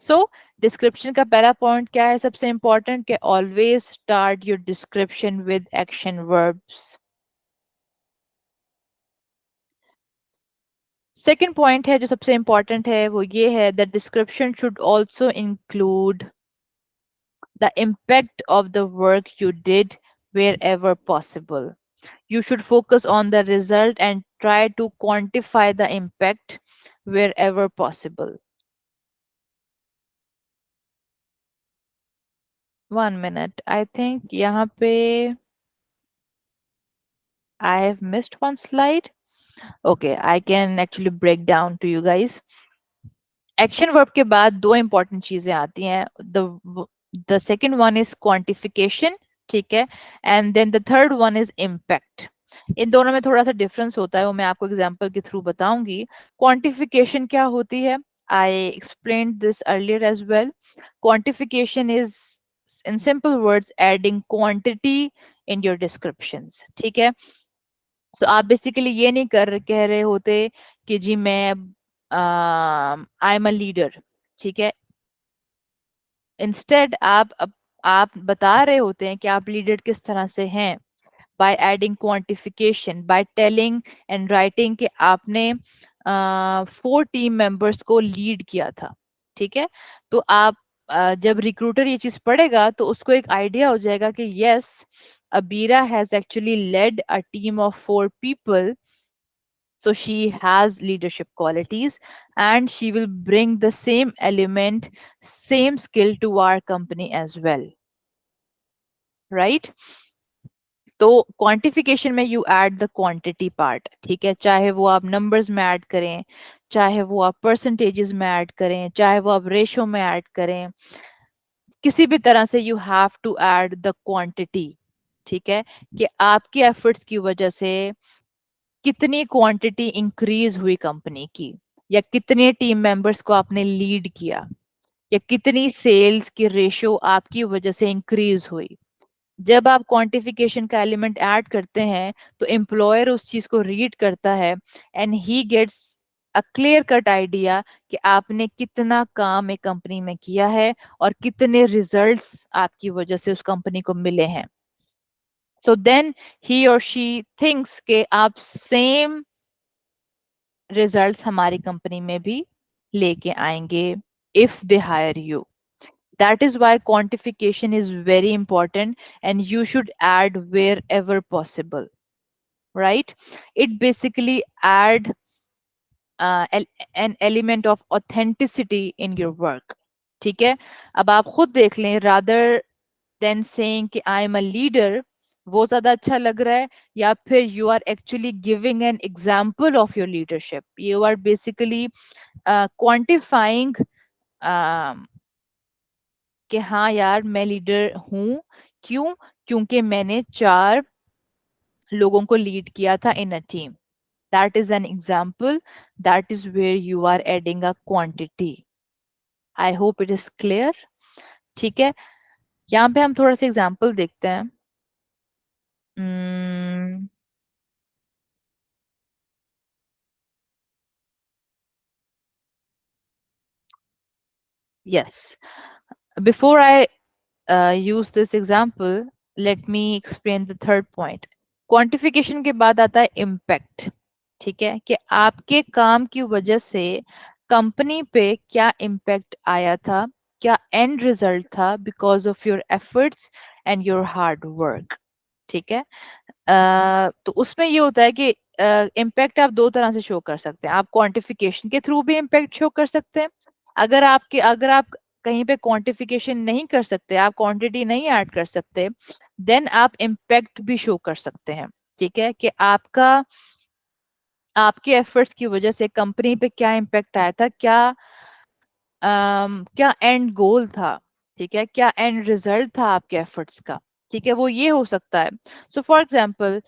So description का पहला पॉइंट क्या है सबसे इंपॉर्टेंट, कि always start your description with action verbs. Second point है जो सबसे इंपॉर्टेंट है, वो ये है that description should also include the impact of the work you did wherever possible. You should focus on the result and try to quantify the impact wherever possible. 1 minute. I think यहाँ पे I have missed one slide. Okay, I can actually break down to you guys. Action verb के बाद दो important चीजें आती हैं. The second one is quantification. ठीक है. And then the third one is impact. इन दोनों में थोड़ा सा डिफरेंस होता है, वो मैं आपको एग्जांपल के थ्रू बताऊंगी. क्वांटिफिकेशन क्या होती है? I explained this earlier as well. Quantification is in simple words adding quantity in your descriptions. ठीक है. सो आप बेसिकली ये नहीं कह रहे होते कि जी मैं आई एम अ लीडर. ठीक है. इंस्टेड आप बता रहे होते हैं कि आप लीडर किस तरह से हैं, by adding quantification, by telling and writing कि आपने 4 टीम मेंबर्स को लीड किया था. ठीक है. तो आप जब रिक्रूटर ये चीज पढ़ेगा तो उसको एक आइडिया हो जाएगा कि yes, Abeera has actually led a team of 4 people. So she has leadership qualities and she will bring the same element, same skill to our company as well. Right? तो क्वांटिफिकेशन में you add the quantity part. ठीक है. चाहे वो आप numbers में add करें, चाहे वो आप परसेंटेजेस में ऐड करें, चाहे वो आप रेशो में ऐड करें, किसी भी तरह से you have to add the quantity. ठीक है. कि आपके एफर्ट्स की वजह से कितनी क्वांटिटी इंक्रीज हुई कंपनी की, या कितने टीम मेंबर्स को आपने लीड किया, या कितनी सेल्स की रेशियो आपकी वजह से इंक्रीज हुई. जब आप क्वांटिफिकेशन का एलिमेंट ऐड करते हैं तो एम्प्लॉयर उस चीज को रीड करता है and he gets a clear cut idea कि आपने कितना काम एक कंपनी में किया है और कितने रिजल्ट्स आपकी वजह से उस कंपनी को मिले हैं. सो देन ही और शी थिंक्स के आप सेम रिजल्ट्स हमारी कंपनी में भी लेके आएंगे if they hire you. That is why quantification is very important and you should add wherever possible. Right? It basically add an element of authenticity in your work. ठीक है. अब आप खुद देख लें, rather than saying कि I am a leader, वो ज्यादा अच्छा लग रहा है, या फिर you are actually giving an example of your leadership. You are basically quantifying कि हाँ यार मैं लीडर हूँ. क्यों? क्योंकि मैंने 4 लोगों को लीड किया था in a team. That is an example. That is where you are adding a quantity. I hope it is clear. ठीक है. यहाँ पे हम थोड़ा सा एग्जाम्पल देखते हैं. Yes. Before I use this example, let me explain the third point. Quantification के बाद आता है इम्पैक्ट. ठीक है. कि आपके काम की वजह से कंपनी पे क्या इम्पैक्ट आया था, क्या एंड रिजल्ट था because of your efforts and your hard work. ठीक है. तो उसमें ये होता है कि इम्पैक्ट आप दो तरह से शो कर सकते हैं. आप क्वांटिफिकेशन के थ्रू भी इम्पैक्ट शो कर सकते हैं. अगर आप कहीं पे क्वांटिफिकेशन नहीं कर सकते, आप क्वांटिटी नहीं ऐड कर सकते, देन आप इम्पैक्ट भी शो कर सकते हैं. ठीक है. कि आपके एफर्ट्स की वजह से कंपनी पे क्या इम्पैक्ट आया था, क्या एंड गोल था. ठीक है. क्या एंड रिजल्ट था आपके एफर्ट्स का. ठीक है. वो ये हो सकता है. So for example,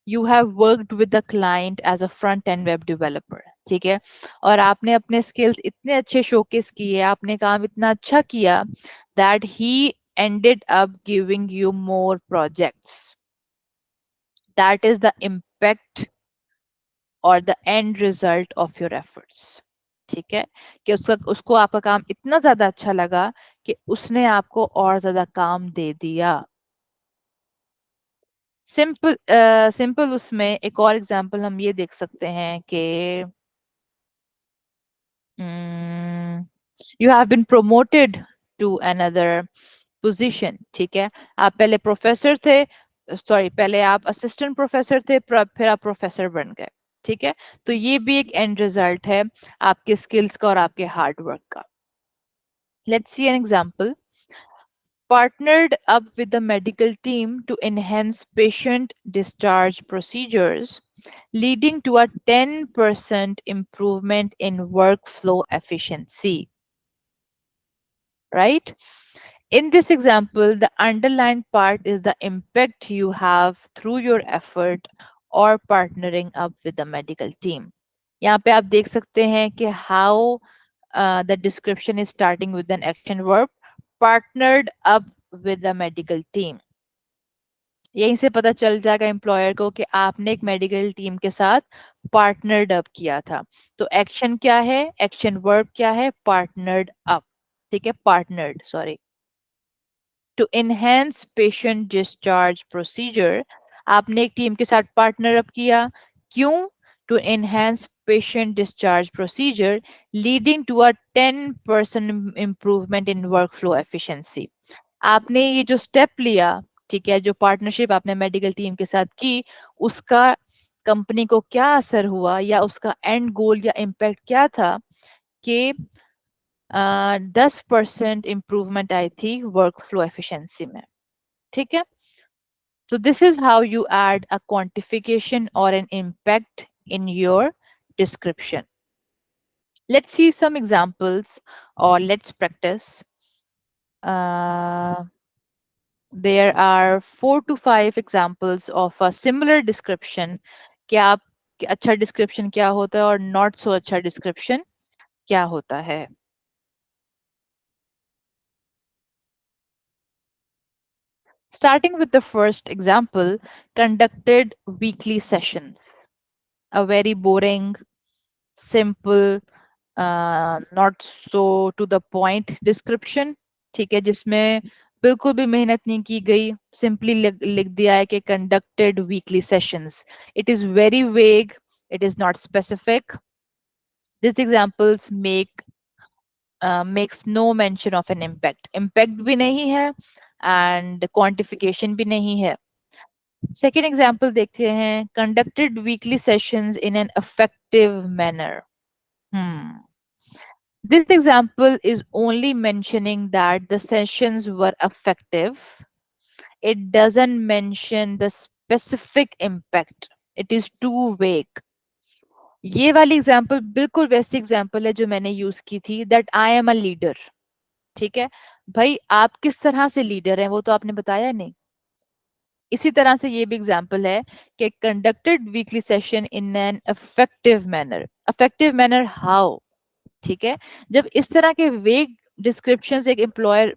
you have worked with the client as a front end web developer. ठीक है. और आपने अपने स्किल्स इतने अच्छे शोकेस किए, आपने काम इतना अच्छा किया that he ended up giving you more projects. That is the impact or the end result of your efforts. ठीक है. कि उसको आपका काम इतना ज्यादा अच्छा लगा कि उसने आपको और ज्यादा काम दे दिया. सिंपल उसमें एक और एग्जांपल हम ये देख सकते हैं कि you have been promoted to another position, ठीक है। आप पहले प्रोफेसर थे, सॉरी पहले आप असिस्टेंट प्रोफेसर थे, फिर आप प्रोफेसर बन गए, ठीक है। तो ये भी एक एंड रिजल्ट है आपके स्किल्स का और आपके हार्ड वर्क का। Let's see an example. Partnered up with the medical team to enhance patient discharge procedures, leading to a 10% improvement in workflow efficiency. Right? In this example, the underlined part is the impact you have through your effort or partnering up with the medical team. यहाँ पे आप देख सकते हैं कि how the description is starting with an action verb, partnered up with the medical team. यहीं से पता चल जाएगा एम्प्लॉयर को कि आपने एक मेडिकल टीम के साथ पार्टनर्ड अप किया था। तो एक्शन क्या है, एक्शन वर्ब क्या है, पार्टनर्ड अप, ठीक है, partnered, sorry. To enhance patient discharge procedure, आपने एक टीम के साथ पार्टनर अप किया, क्यों, to enhance patient discharge procedure leading to a 10% improvement in work flow efficiency. आपने ये जो स्टेप लिया, ठीक है, जो पार्टनरशिप आपने मेडिकल टीम के साथ की, उसका कंपनी को क्या असर हुआ या उसका एंड गोल या इम्पैक्ट क्या था कि 10% इम्प्रूवमेंट आई थी वर्क फ्लो एफिशिएंसी में, ठीक है। तो this is how you add a quantification और an impact in your description. Let's see some examples or let's practice. Uh, there are 4 to 5 examples of a similar description. क्या आप अच्छा description क्या होता है और नॉट सो अच्छा description क्या होता है. Starting with the first example, conducted weekly sessions. A very boring, simple, not so to the point description, ठीक है, जिसमें बिल्कुल भी मेहनत नहीं की गई, सिंपली लिख दिया है कि conducted weekly sessions. It is very vague, it is not specific. This examples makes no mention of an impact, impact भी नहीं है एंड क्वांटिफिकेशन भी नहीं है. सेकेंड एग्जाम्पल देखते हैं, conducted weekly sessions in an effective manner. This example is only mentioning that the sessions were effective. It doesn't mention the specific impact. It is too vague. ये वाली example बिल्कुल वैसी example है जो मैंने use की थी, that I am a leader. ठीक है भाई, आप किस तरह से लीडर हैं वो तो आपने बताया नहीं. इसी तरह से ये भी एग्जाम्पल है कि conducted weekly session in an effective manner. Effective manner how, ठीक है. जब इस तरह के वेग डिस्क्रिप्शन एक एम्प्लॉयर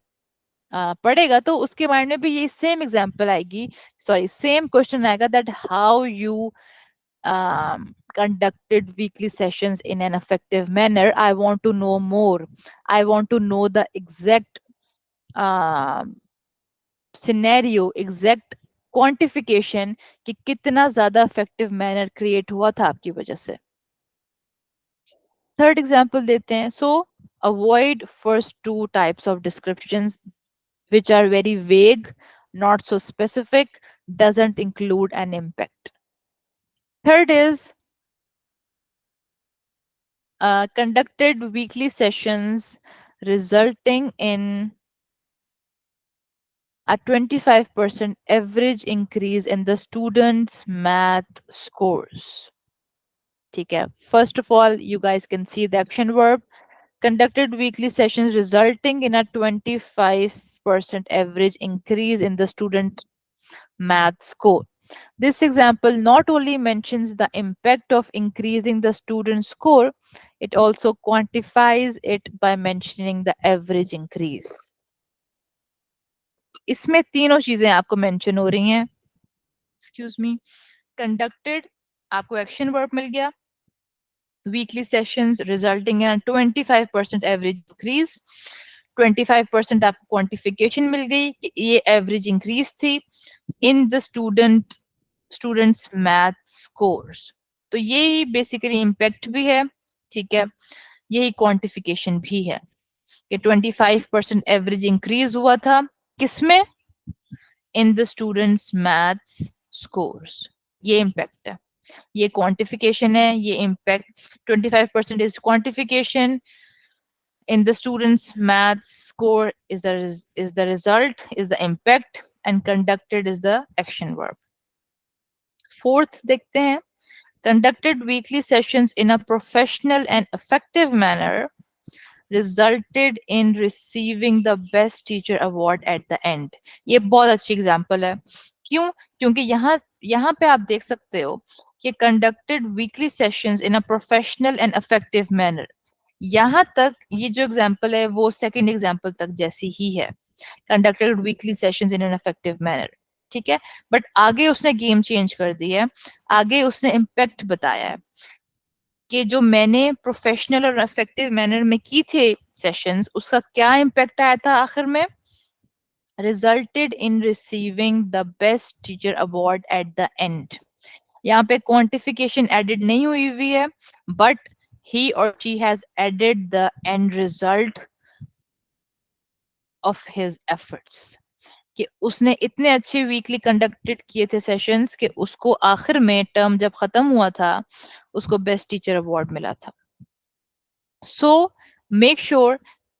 पढ़ेगा तो उसके माइंड में भी ये सेम एग्जांपल आएगी, सॉरी सेम क्वेश्चन आएगा, that how you conducted weekly sessions in an effective manner. I want to know more. I want to know the exact scenario, exact quantification कि कितना ज्यादा effective manner create हुआ था आपकी वजह से. थर्ड एग्जाम्पल देते हैं. सो avoid first two types of descriptions which are very vague, not so specific, doesn't include an impact. Third is conducted weekly sessions resulting in a 25% average increase in the students' math scores. ठीक है. First of all, you guys can see the action verb. Conducted weekly sessions resulting in a 25% average increase in the student math score. This example not only mentions the impact of increasing the student score, it also quantifies it by mentioning the average increase. इसमें तीनों चीजें आपको mention हो रही हैं. Excuse me. Conducted, आपको action verb मिल गया. Weekly sessions resulting in a 25% average increase. 25% आपको क्वांटिफिकेशन मिल गई कि ये एवरेज इंक्रीज थी in the students math scores. तो यही बेसिकली इम्पैक्ट भी है, ठीक है, यही क्वांटिफिकेशन भी है कि 25% एवरेज इंक्रीज हुआ था किसमें? In the students maths scores. ये इम्पैक्ट है, ये क्वांटिफिकेशन है, ये impact 25% is quantification, in the students maths score is the result, is the impact, and conducted is the action verb. Fourth देखते हैं, conducted weekly sessions in a professional and effective manner resulted in receiving the best teacher award at the end. ये बहुत अच्छी example है। क्यों? क्योंकि यहाँ पे आप देख सकते हो कि conducted weekly sessions in a professional and effective manner, यहाँ तक ये जो एग्जांपल है वो सेकंड एग्जांपल तक जैसी ही है, conducted weekly sessions in an effective manner, ठीक है। बट आगे उसने गेम चेंज कर दी है, आगे उसने इम्पैक्ट बताया है कि जो मैंने प्रोफेशनल और इफेक्टिव मैनर में की थे सेशंस, उसका क्या इम्पैक्ट आया था आखिर में? Resulted in receiving the best teacher award at the end. यहाँ पे क्वांटिफिकेशन एडिड नहीं हुई है, but he or she has added the end result of his efforts, कि उसने इतने अच्छे वीकली कंडक्टेड किए थे सेशंस कि उसको आखिर में टर्म जब खत्म हुआ था उसको बेस्ट टीचर अवार्ड मिला था। सो मेक श्योर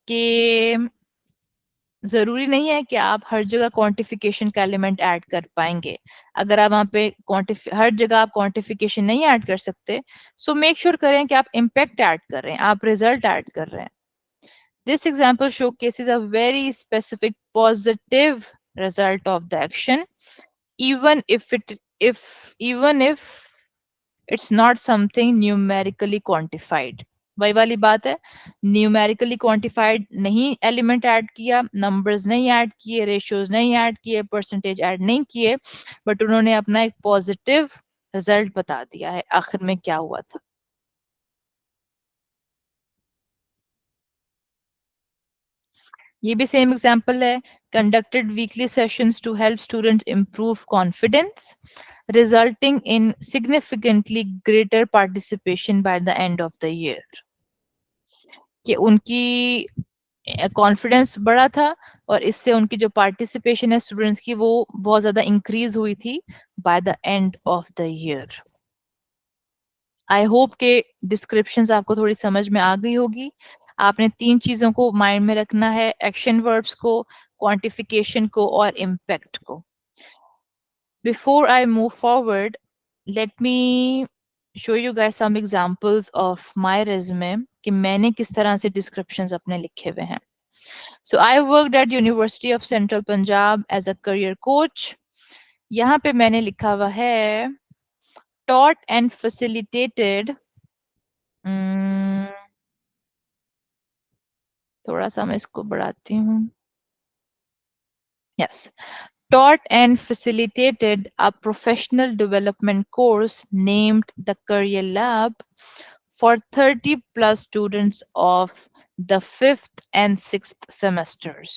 कि जरूरी नहीं है कि आप हर जगह क्वांटिफिकेशन का एलिमेंट ऐड कर पाएंगे। अगर आप वहां पे हर जगह आप क्वांटिफिकेशन नहीं ऐड कर सकते, सो मेक श्योर करें कि आप इम्पैक्ट ऐड कर रहे हैं, आप रिजल्ट ऐड कर रहे हैं। This example showcases a very specific positive result of the action, even if it's not something numerically quantified। वही वाली बात है, न्यूमेरिकली क्वांटिफाइड नहीं एलिमेंट ऐड किया, नंबर्स नहीं ऐड किए, रेशियोज नहीं ऐड किए, परसेंटेज ऐड नहीं किए, बट उन्होंने अपना एक पॉजिटिव रिजल्ट बता दिया है आखिर में क्या हुआ था। ये भी सेम एग्जांपल है, conducted weekly sessions to help students improve confidence resulting in significantly greater participation by the end of the year, कि उनकी कॉन्फिडेंस बढ़ा था और इससे उनकी जो पार्टिसिपेशन है स्टूडेंट्स की वो बहुत ज्यादा इंक्रीज हुई थी by the end of the year. I hope के डिस्क्रिप्शंस आपको थोड़ी समझ में आ गई होगी। आपने तीन चीजों को माइंड में रखना है, एक्शन वर्ब्स को, क्वांटिफिकेशन को और इम्पैक्ट को। Before I move forward, let me show you guys some examples of my resume कि मैंने किस तरह से डिस्क्रिप्शंस अपने लिखे हुए हैं। So I worked at University of Central Punjab as a career coach. यहाँ पे मैंने लिखा हुआ है taught and facilitated, hmm, थोड़ा सा मैं इसको बढ़ाती हूँ। Yes, taught and facilitated a professional development course named the Career Lab for 30 plus students of the 5th and 6th semesters.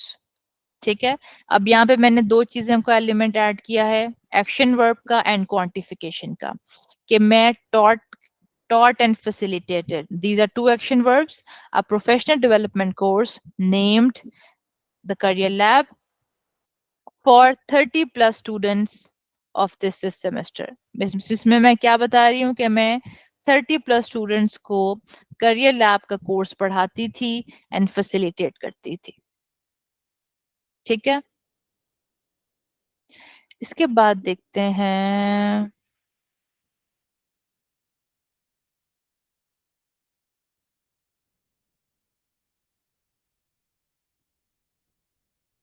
ठीक है, अब यहाँ पे मैंने दो चीजें का एलिमेंट ऐड किया है, एक्शन वर्ब का एंड क्वांटिफिकेशन का, कि मैं taught and facilitated, these are two action verbs, a professional development course named the Career Lab for 30 plus students of this semester। इसमें मैं क्या बता रही हूँ कि मैं 30 प्लस स्टूडेंट्स को करियर लैब का कोर्स पढ़ाती थी एंड फैसिलिटेट करती थी। ठीक है, इसके बाद देखते हैं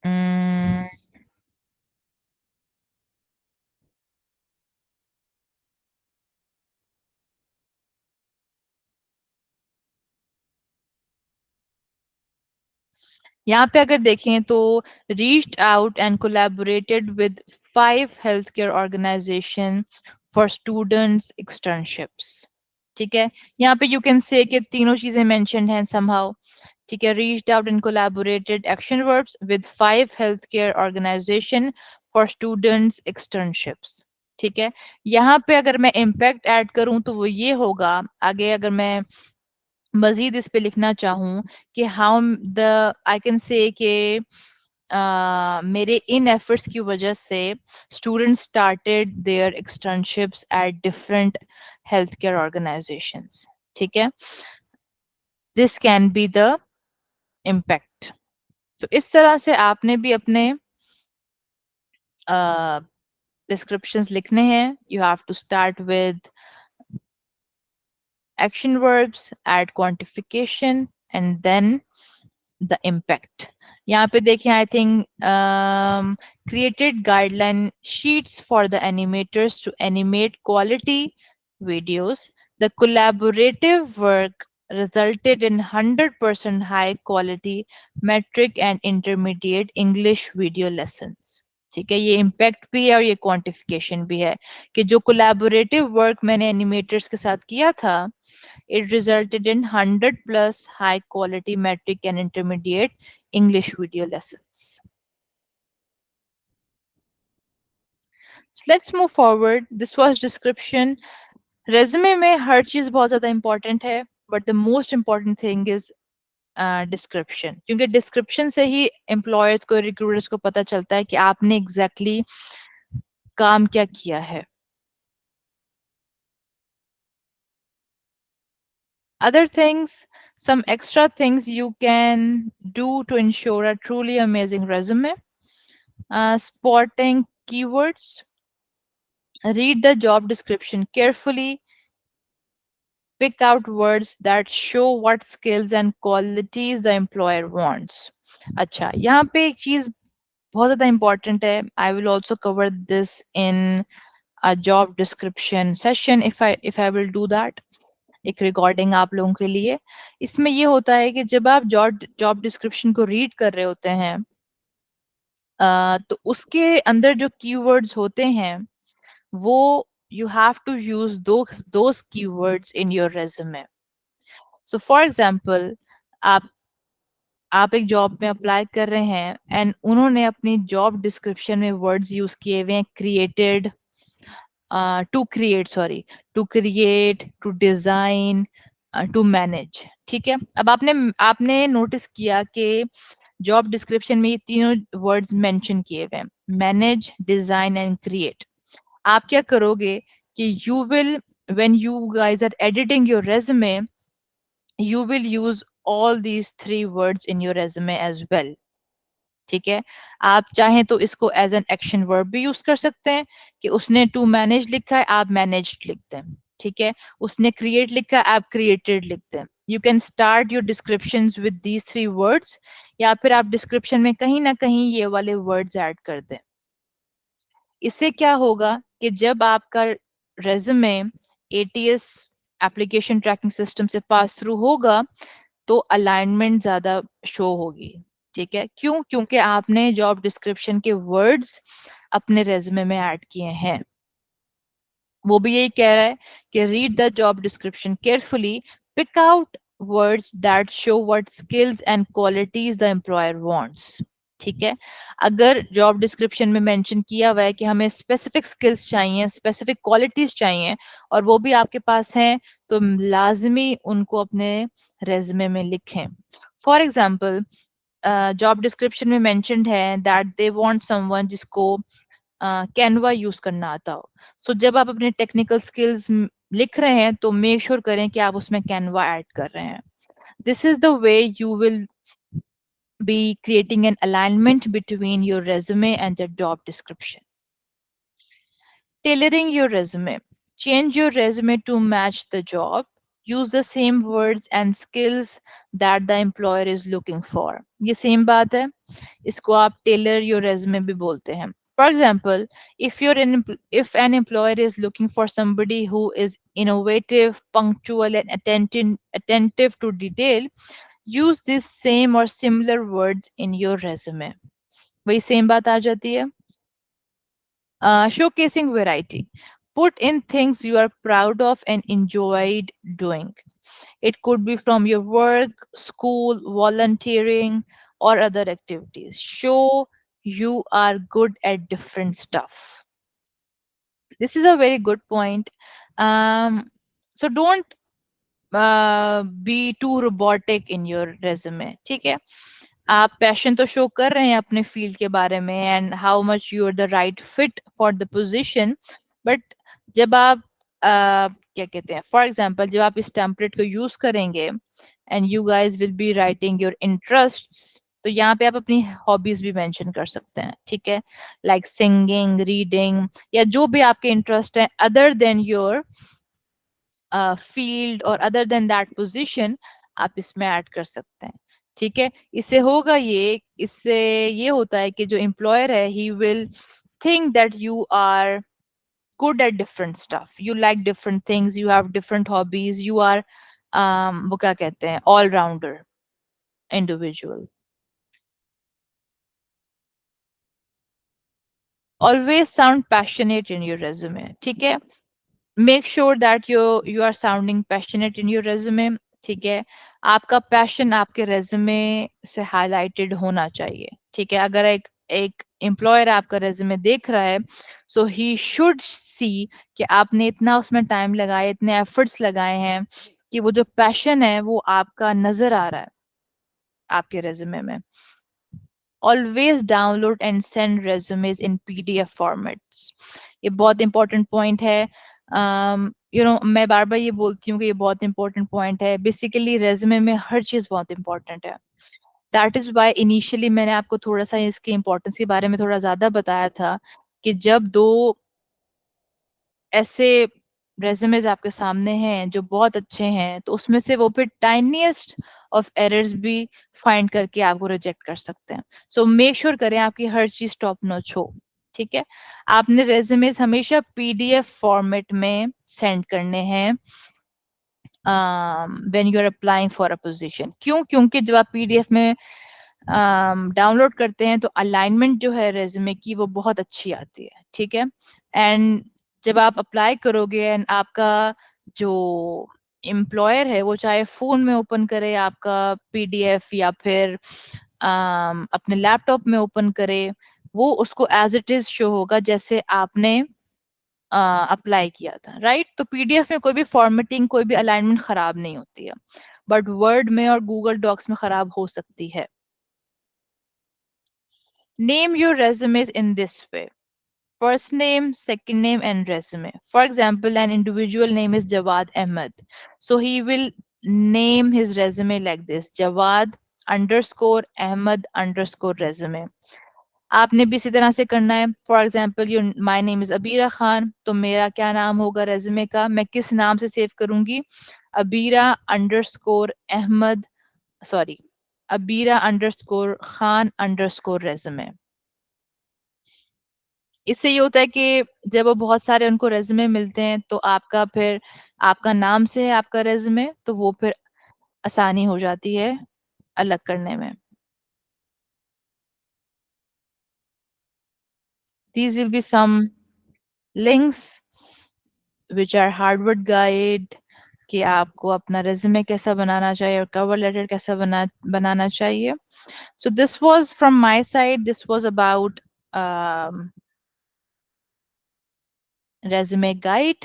अम्म, यहाँ पे अगर देखें तो reached out and collaborated with 5 healthcare organization for students externships। ठीक है, यहाँ पे यू कैन से कि तीनों चीजें मेंशन्ड हैं somehow। ठीक है, reached out and collaborated action verbs with 5 healthcare organization for students externships। ठीक है, यहाँ पे अगर मैं इम्पैक्ट ऐड करूं तो वो ये होगा, आगे अगर मैं मजीद इस पे लिखना चाहूँ कि how the I can say कि मेरे इन एफर्ट्स की वजह से student started their externships at different health care organisations. ठीक है, this can be the impact. तो इस तरह से आपने भी अपने डिस्क्रिप्शंस लिखने हैं. You have to start with action verbs, add quantification, and then the impact. यहाँ पे देखें, I think created guideline sheets for the animators to animate quality videos. The collaborative work resulted in 100% high quality metric and intermediate English video lessons. ठीक है, ये impact भी है और ये क्वांटिफिकेशन भी है कि जो कोलैबोरेटिव वर्क मैंने एनिमेटर्स के साथ किया था, it resulted in 100 plus high quality metric and intermediate English video lessons. So let's move forward. This was description. Resume में हर चीज बहुत ज्यादा important है, but the most important thing is description, क्योंकि डिस्क्रिप्शन से ही एम्प्लॉयर्स को, रिक्रूटर्स को पता चलता है कि आपने एग्जैक्टली काम क्या किया है. Other things, some extra things you can do to ensure a truly amazing resume. Spotting keywords. Read the job description carefully. Pick out words that show what skills and qualities the employer wants. अच्छा, यहाँ पे एक चीज बहुत ज़्यादा important है. I will also cover this in a job description session if I will do that. एक recording आप लोगों के लिए. इसमें ये होता है कि जब आप जॉब डिस्क्रिप्शन को रीड कर रहे होते हैं, तो उसके अंदर जो कीवर्ड्स होते हैं वो you have to use those keywords in your resume. So for example, आप आप एक जॉब में अप्लाई कर रहे हैं एंड उन्होंने अपनी जॉब डिस्क्रिप्शन में वर्ड्स यूज किए हुए हैं, created, to create, sorry, to create, to design, to manage. ठीक है, अब आपने आपने नोटिस किया कि जॉब डिस्क्रिप्शन में ये तीनों वर्ड्स मेंशन किए हुए हैं, मैनेज, डिजाइन एंड क्रिएट. आप क्या करोगे कि you will, when you guys are editing your resume, you will use all these three words in your resume as well. ठीक है, आप चाहें तो इसको एज एन एक्शन वर्ब भी यूज कर सकते हैं कि उसने टू मैनेज लिखा है, आप मैनेज्ड लिखते हैं. ठीक है, उसने क्रिएट लिखा है, आप क्रिएटेड लिखते हैं. You can start your description with these three words, या फिर आप डिस्क्रिप्शन में कहीं ना कहीं ये वाले वर्ड्स ऐड कर दें. इससे क्या होगा कि जब आपका resume ATS application tracking system से पास थ्रू होगा तो अलाइनमेंट ज्यादा शो होगी. ठीक है, क्यों? क्योंकि आपने जॉब डिस्क्रिप्शन के वर्ड्स अपने रेज्यूमे में ऐड किए हैं. वो भी यही कह रहा है कि read the job description carefully, pick out words that show what skills and qualities the employer wants. ठीक है, अगर जॉब डिस्क्रिप्शन में मेंशन किया हुआ है कि हमें स्पेसिफिक स्किल्स चाहिए, स्पेसिफिक क्वालिटीज चाहिए, और वो भी आपके पास हैं, तो लाजमी उनको अपने रेज्यूमे में लिखें. फॉर एग्जाम्पल, जॉब डिस्क्रिप्शन में मेंशनड है दैट दे वांट समवन जिसको कैनवा यूज करना आता हो. सो जब आप अपने टेक्निकल स्किल्स लिख रहे हैं तो मेक श्योर करें कि आप उसमें कैनवा ऐड कर रहे हैं. This is the way you will be creating an alignment between your resume and the job description. Tailoring your resume. Change your resume to match the job. Use the same words and skills that the employer is looking for. ये same बात है, इसको आप tailor your resume भी बोलते हैं. For example, if an employer is looking for somebody who is innovative, punctual, and attentive to detail, use these same or similar words in your resume. वही same बात आ जाती है. Showcasing variety. Put in things you are proud of and enjoyed doing. It could be from your work, school, volunteering, or other activities. Show you are good at different stuff. This is a very good point. So don't be too robotic in your resume. ठीक है, आप passion तो show कर रहे हैं अपने field के बारे में and how much you are the right fit for the position, but जब आप क्या कहते हैं, फॉर एग्जांपल जब आप इस टेम्पलेट को यूज करेंगे and you guys will be writing your interests, तो यहाँ पे आप अपनी हॉबीज भी मेंशन कर सकते हैं, ठीक है, लाइक सिंगिंग, रीडिंग, या जो भी आपके इंटरेस्ट है अदर देन योर फील्ड और अदर देन दैट पोजीशन, आप इसमें ऐड कर सकते हैं, ठीक है। इससे होगा ये, इससे ये होता है कि जो एम्प्लॉयर है he will think that you are good at different stuff, you like different things, you have different hobbies, you are वो क्या कहते हैं, all rounder individual. Always sound passionate in your resume, ठीक है, make sure that you are sounding passionate in your resume, ठीक है। आपका passion आपके रेज्यूमे से हाईलाइटेड होना चाहिए, ठीक है। अगर एक एक एम्प्लॉयर आपका रेज्यूमे देख रहा है, सो ही शुड सी कि आपने इतना उसमें टाइम लगाया, इतने एफर्ट्स लगाए हैं, कि वो जो पैशन है वो आपका नजर आ रहा है आपके रेज्यूमे में। Always download and send resumes in PDF formats, ये बहुत इंपॉर्टेंट पॉइंट है। मैं बार बार ये बोलती हूँ कि ये बहुत इंपॉर्टेंट पॉइंट है, बेसिकली रेज्यूमे में हर चीज बहुत इंपॉर्टेंट है। दैट इज वाई इनिशियली मैंने आपको थोड़ा सा इसकी इंपॉर्टेंस के बारे में थोड़ा ज्यादा बताया था, कि जब दो ऐसे रेज्यूमेज आपके सामने हैं जो बहुत अच्छे हैं, तो उसमें से वो फिर टाइनीएस्ट ऑफ एरर्स भी फाइंड करके आपको रिजेक्ट कर सकते हैं। सो मेक श्योर करें आपकी हर चीज टॉप नॉच हो, ठीक है। आपने रेज्यूमेज हमेशा पीडीएफ फॉर्मेट में सेंड करने हैं when you are applying for a position. क्यों? क्योंकि जब आप पीडीएफ में डाउनलोड करते हैं तो अलाइनमेंट जो है रेज्यूमे की वो बहुत अच्छी आती है, ठीक है। एंड जब आप अप्लाई करोगे एंड आपका जो एम्प्लॉयर है वो चाहे फोन में ओपन करे आपका पीडीएफ या फिर अपने लैपटॉप में ओपन करे, वो उसको एज इट इज शो होगा जैसे आपने अप्लाई किया था, राइट। तो पीडीएफ में कोई भी फॉर्मेटिंग, कोई भी अलाइनमेंट खराब नहीं होती है, बट वर्ड में और गूगल डॉक्स में खराब हो सकती है। Name your resumes in this way: first name, second name, and resume. For example, an individual name is Jawad Ahmed. So he will name his resume like this: Jawad underscore Ahmed underscore resume. आपने भी इसी तरह से करना है। For example you my name is Abira Khan, तो मेरा क्या नाम होगा रेज्यूमे का, मैं किस नाम से सेव करूंगी, Abeera underscore Ahmed, sorry, Abeera underscore Khan underscore resume. इससे ये होता है कि जब वो बहुत सारे उनको रेज्यूमे मिलते हैं तो आपका फिर आपका नाम से है आपका रेज्यूमे, तो वो फिर आसानी हो जाती है अलग करने में। These will be some links which are Harvard guide, कि आपको अपना रेज्यूमे कैसा बनाना चाहिए और कवर लेटर कैसा बनाना चाहिए। So this was from my side, this was about resume guide,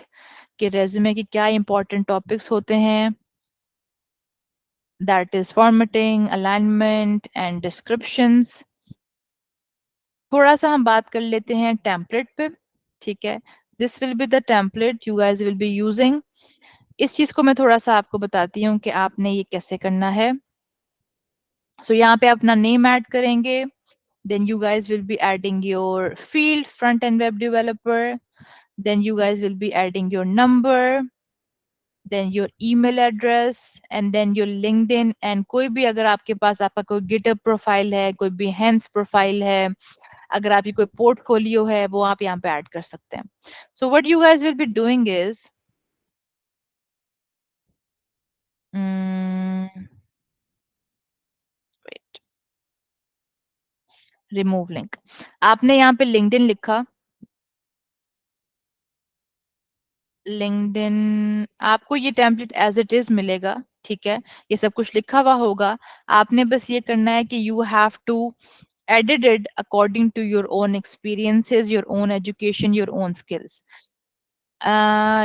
कि रेज्यूमे के क्या इंपॉर्टेंट टॉपिक्स होते हैं, that is formatting, alignment and descriptions. थोड़ा सा हम बात कर लेते हैं टेम्पलेट पे, ठीक है। This will be the template you guys will be using. इस चीज को मैं थोड़ा सा आपको बताती हूँ कि आपने ये कैसे करना है। सो यहाँ पे अपना नेम ऐड करेंगे, then you guys will be adding your field, front end web developer, then you guys will be adding your number, then your email address, and then your LinkedIn, and कोई भी अगर आपके पास आपका कोई GitHub profile है, कोई Behance profile है, अगर आपकी कोई पोर्टफोलियो है, वो आप यहाँ पे ऐड कर सकते हैं। So what you guys will be doing is mm, wait, remove link। आपने यहाँ पे LinkedIn लिखा, लिंक्डइन, आपको ये टेम्पलेट एज इट इज मिलेगा, ठीक है, ये सब कुछ लिखा हुआ होगा। आपने बस ये करना है कि you have to edit it according to your own experiences, your own education, your own skills।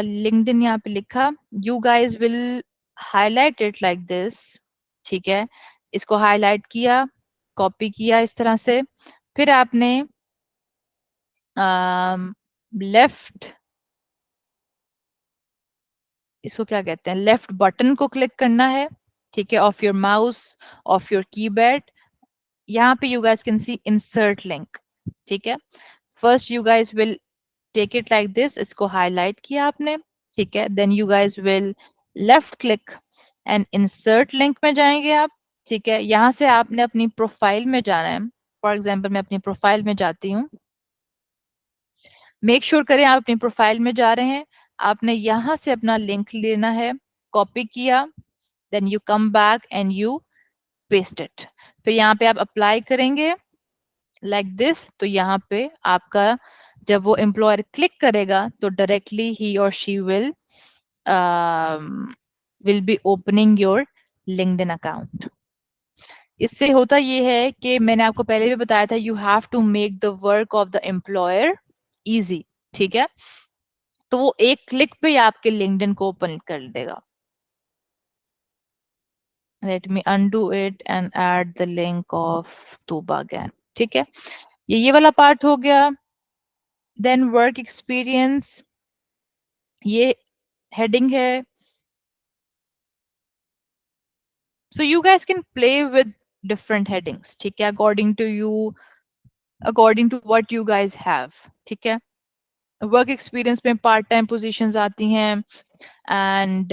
LinkedIn यहाँ पे लिखा, you guys will highlight it like this, ठीक है, इसको हाईलाइट किया, कॉपी किया इस तरह से, फिर आपने लेफ्ट, इसको क्या कहते हैं, लेफ्ट बटन को क्लिक करना है, ठीक है, of your mouse, of your keypad. यहाँ पे you guys can see insert link, ठीक है। First you guys will take it like this, इसको हाईलाइट किया आपने, ठीक है। Then you guys will left click and insert link में जाएंगे आप, ठीक है। यहाँ से आपने अपनी प्रोफाइल में जाना है। फॉर एग्जाम्पल मैं अपनी प्रोफाइल में जाती हूँ, मेक श्योर करें आप अपनी प्रोफाइल में जा रहे हैं। आपने यहाँ से अपना लिंक लेना है, कॉपी किया, then you come back and you paste it. फिर यहाँ पे आप अप्लाई करेंगे लाइक दिस, तो यहाँ पे आपका जब वो एम्प्लॉयर क्लिक करेगा तो डायरेक्टली ही और she will be opening your LinkedIn account. इससे होता ये है कि मैंने आपको पहले भी बताया था, you have to make the work of the employer easy, ठीक है। तो वो एक क्लिक पे ही आपके लिंक्डइन को ओपन कर देगा। Let me undo it and add the link of Tooba again, ठीक है। ये वाला पार्ट हो गया। देन वर्क एक्सपीरियंस, ये हेडिंग है। So you guys can play with different headings, ठीक है, according to you, according to what you guys have, ठीक है। वर्क एक्सपीरियंस में पार्ट टाइम पोजीशंस आती हैं एंड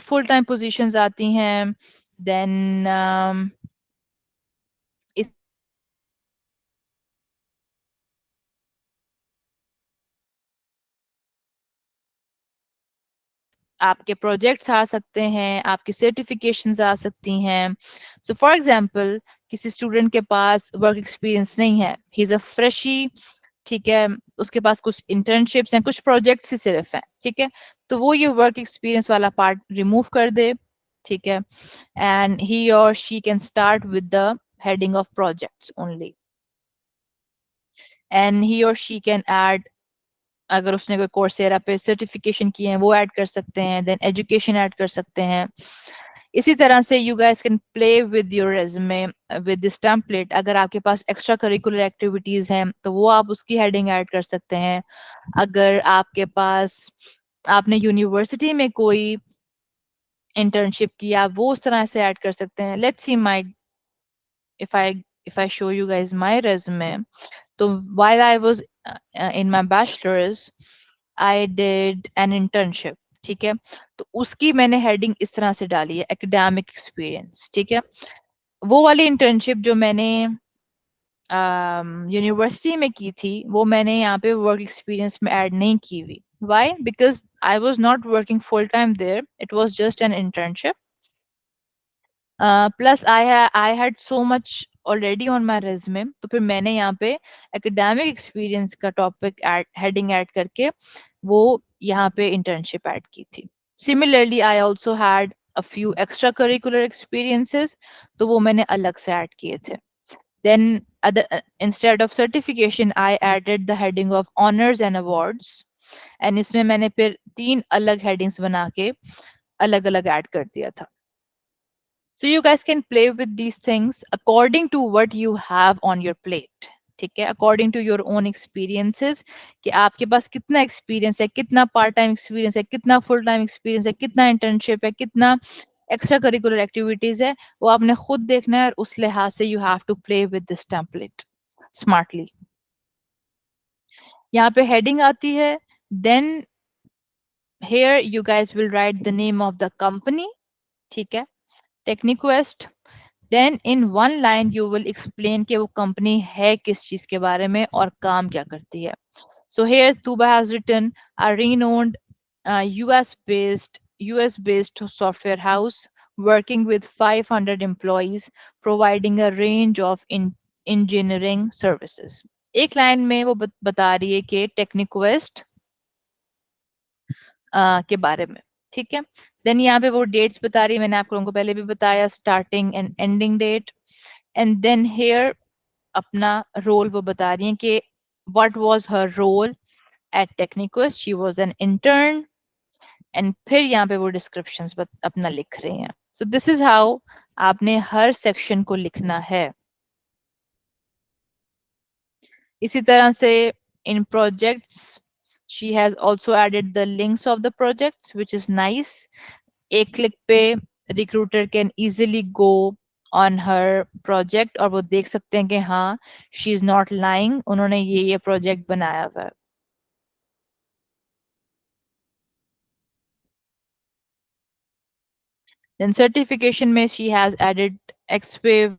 फुल टाइम पोजीशंस आती हैं। देन इस आपके प्रोजेक्ट्स आ सकते हैं, आपकी सर्टिफिकेशंस आ सकती हैं। सो फॉर एग्जांपल किसी स्टूडेंट के पास वर्क एक्सपीरियंस नहीं है, ही इज अ फ्रेशी, ठीक है, उसके पास कुछ इंटर्नशिप्स हैं, कुछ प्रोजेक्ट्स ही सिर्फ हैं, ठीक है, तो वो ये वर्क एक्सपीरियंस वाला पार्ट रिमूव कर दे, ठीक है, एंड ही और she can start with the heading of projects only, and he और शी कैन ऐड, अगर उसने कोई कोर्सेरा पे सर्टिफिकेशन किए हैं वो ऐड कर सकते हैं, देन एजुकेशन ऐड कर सकते हैं। इसी तरह से you guys can play with your resume with this template. अगर आपके पास एक्स्ट्रा करिकुलर एक्टिविटीज हैं तो वो आप उसकी हेडिंग ऐड कर सकते हैं। अगर आपके पास, आपने यूनिवर्सिटी में कोई इंटर्नशिप किया, वो उस तरह से ऐड कर सकते हैं। Let's see my, if i if I show you guys my resume, so while I was in my bachelor's I did an internship, ठीक है, तो उसकी मैंने हेडिंग इस तरह से डाली है, एकेडमिक एक्सपीरियंस, ठीक है। वो वाली इंटर्नशिप जो मैंने यूनिवर्सिटी में की थी वो मैंने यहाँ पे वर्क एक्सपीरियंस में ऐड नहीं की हुई। Why? Because I was not working full time there, it was just an internship. Plus I had so much already on my resume, तो फिर मैंने यहाँ पे एकेडमिक एक्सपीरियंस का टॉपिक हेडिंग ऐड करके वो यहाँ पे इंटर्नशिप ऐड की थी। Similarly I also had a few extra curricular experiences, तो वो मैंने अलग से ऐड किए थे। देन instead of certification I added the heading of honors and awards, and इसमें मैंने फिर 3 अलग हेडिंग्स बना के अलग अलग ऐड कर दिया था। So you guys can play with these things according to what you have on your plate, ठीक है, according to your own experiences, कि आपके पास कितना एक्सपीरियंस है, कितना पार्ट टाइम एक्सपीरियंस है, कितना फुल टाइम एक्सपीरियंस है, कितना इंटर्नशिप है, कितना एक्स्ट्रा करिकुलर एक्टिविटीज है, वो आपने खुद देखना है और उस लिहाज से you have to play with this template smartly. यहाँ पे हेडिंग आती है, then here you guys will write the name of the company, ठीक है, Techniquest. Then in one line you will explain कि वो कंपनी है किस चीज के बारे में और काम क्या करती है। So here Tuba has written a renowned US based software house working with 500 employees providing a range of engineering services। एक लाइन में वो बता रही है कि टेक्निक्वेस्ट के बारे में, ठीक है। देन यहाँ पे वो डेट्स बता रही है, मैंने आप लोगों को पहले भी बताया, starting and ending date. And then here अपना रोल वो बता रही है कि what was her role at Techniquest, she was an intern. And फिर यहाँ पे वो डिस्क्रिप्शंस अपना लिख रही हैं। सो दिस इज हाउ आपने हर सेक्शन को लिखना है। इसी तरह से in projects she has also added the links of the projects which is nice. एक क्लिक पे recruiter can easily go on her project और वो देख सकते हैं कि हाँ, शी इज नॉट लाइंग, उन्होंने ये प्रोजेक्ट बनाया हुआ है। देन सर्टिफिकेशन में शी हैज एडेड एक्सवेव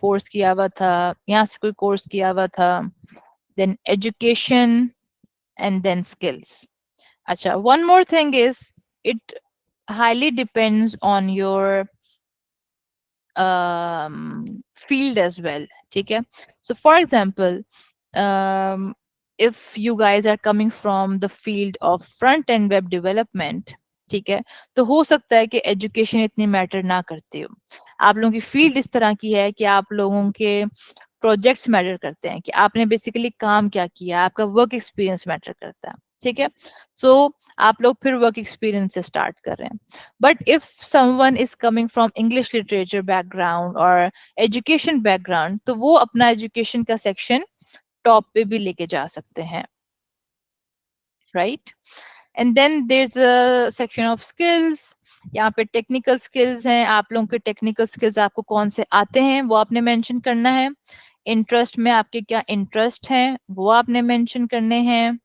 कोर्स किया हुआ था, यहाँ से कोई कोर्स किया हुआ था। Then education and then skills. अच्छा, one more thing is it highly depends on your field as well. ठीक है, so for example, um, if you guys are coming from the field of front end web development, ठीक है, तो हो सकता है कि एजुकेशन इतनी मैटर ना करती हो। आप लोगों की फील्ड इस तरह की है कि आप लोगों के प्रोजेक्ट्स मैटर करते हैं, कि आपने बेसिकली काम क्या किया, आपका वर्क एक्सपीरियंस मैटर करता है। ठीक है, सो आप लोग फिर वर्क एक्सपीरियंस से स्टार्ट कर रहे हैं। But if someone is coming from English literature background और एजुकेशन बैकग्राउंड, तो वो अपना एजुकेशन का सेक्शन टॉप पे भी लेके जा सकते हैं, right. And then there is a section of skills. यहाँ पे टेक्निकल स्किल्स हैं, आप लोगों के टेक्निकल स्किल्स आपको कौन से आते हैं वो आपने मेंशन करना है। इंटरेस्ट में आपके क्या इंटरेस्ट हैं वो आपने मेंशन करने हैं।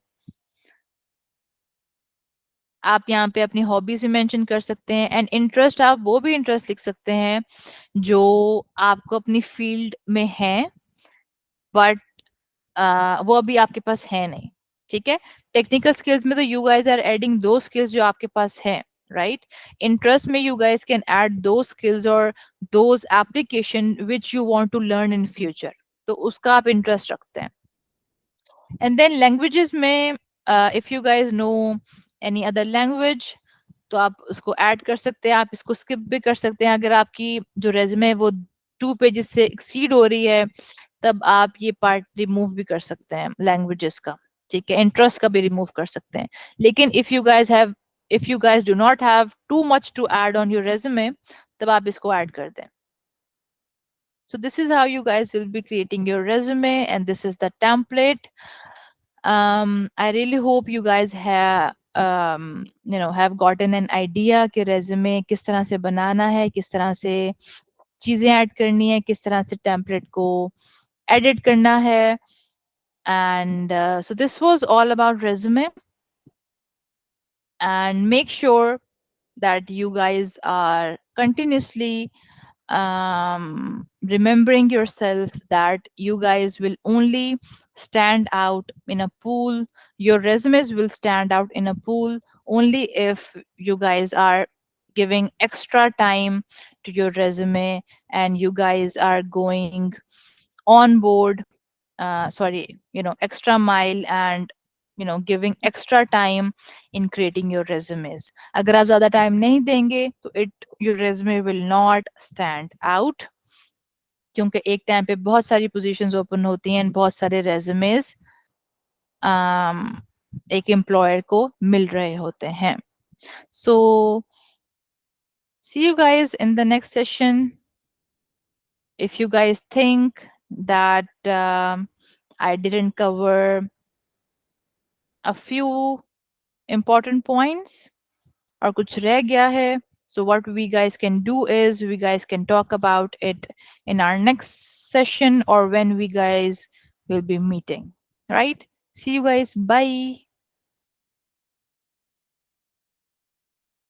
आप यहाँ पे अपनी हॉबीज भी मेंशन कर सकते हैं। एंड इंटरेस्ट, आप वो भी इंटरेस्ट लिख सकते हैं जो आपको अपनी फील्ड में है, बट वो अभी आपके पास है नहीं। ठीक है, टेक्निकल स्किल्स में तो यू गाइस आर एडिंग दो स्किल्स जो आपके पास है, राइट। इंटरेस्ट में यू गाइस कैन ऐड दो स्किल्स और those application which you want to learn in future, तो उसका आप इंटरेस्ट रखते हैं। एंड देन लैंग्वेजेस में if you guys know any other language, तो आप उसको ऐड कर सकते हैं, आप इसको स्किप भी कर सकते हैं। अगर आपकी जो रेज्यूमे है वो 2 पेजेस से एक्सीड हो रही है, तब आप ये पार्ट रिमूव भी कर सकते हैं लैंग्वेजेस का। ठीक है, इंटरेस्ट का भी रिमूव कर सकते हैं। लेकिन if you guys do not have too much to add on your resume, तब आप इसको ऐड कर दें। So this is how you guys will be creating your resume, and this is the template. I really hope you guys have gotten an idea कि resume किस तरह से बनाना है, किस तरह से चीजें ऐड करनी है, किस तरह से टेम्पलेट को एडिट करना है। And so this was all about resume. And make sure that you guys are continuously remembering yourself that you guys will only stand out in a pool. Your resumes will stand out in a pool only if you guys are giving extra time to your resume, and you guys are going on board, sorry, extra mile, and giving extra time in creating your resumes. अगर आप ज़्यादा time नहीं देंगे तो your resume will not stand out, क्योंकि एक time पे बहुत सारी positions open होती हैं, बहुत सारे resumes एक employer को मिल रहे होते हैं. So see you guys in the next session. If you guys think that I didn't cover a few important points or kuch reh gaya hai, so what we guys can do is we guys can talk about it in our next session or when we guys will be meeting, right? See you guys, bye.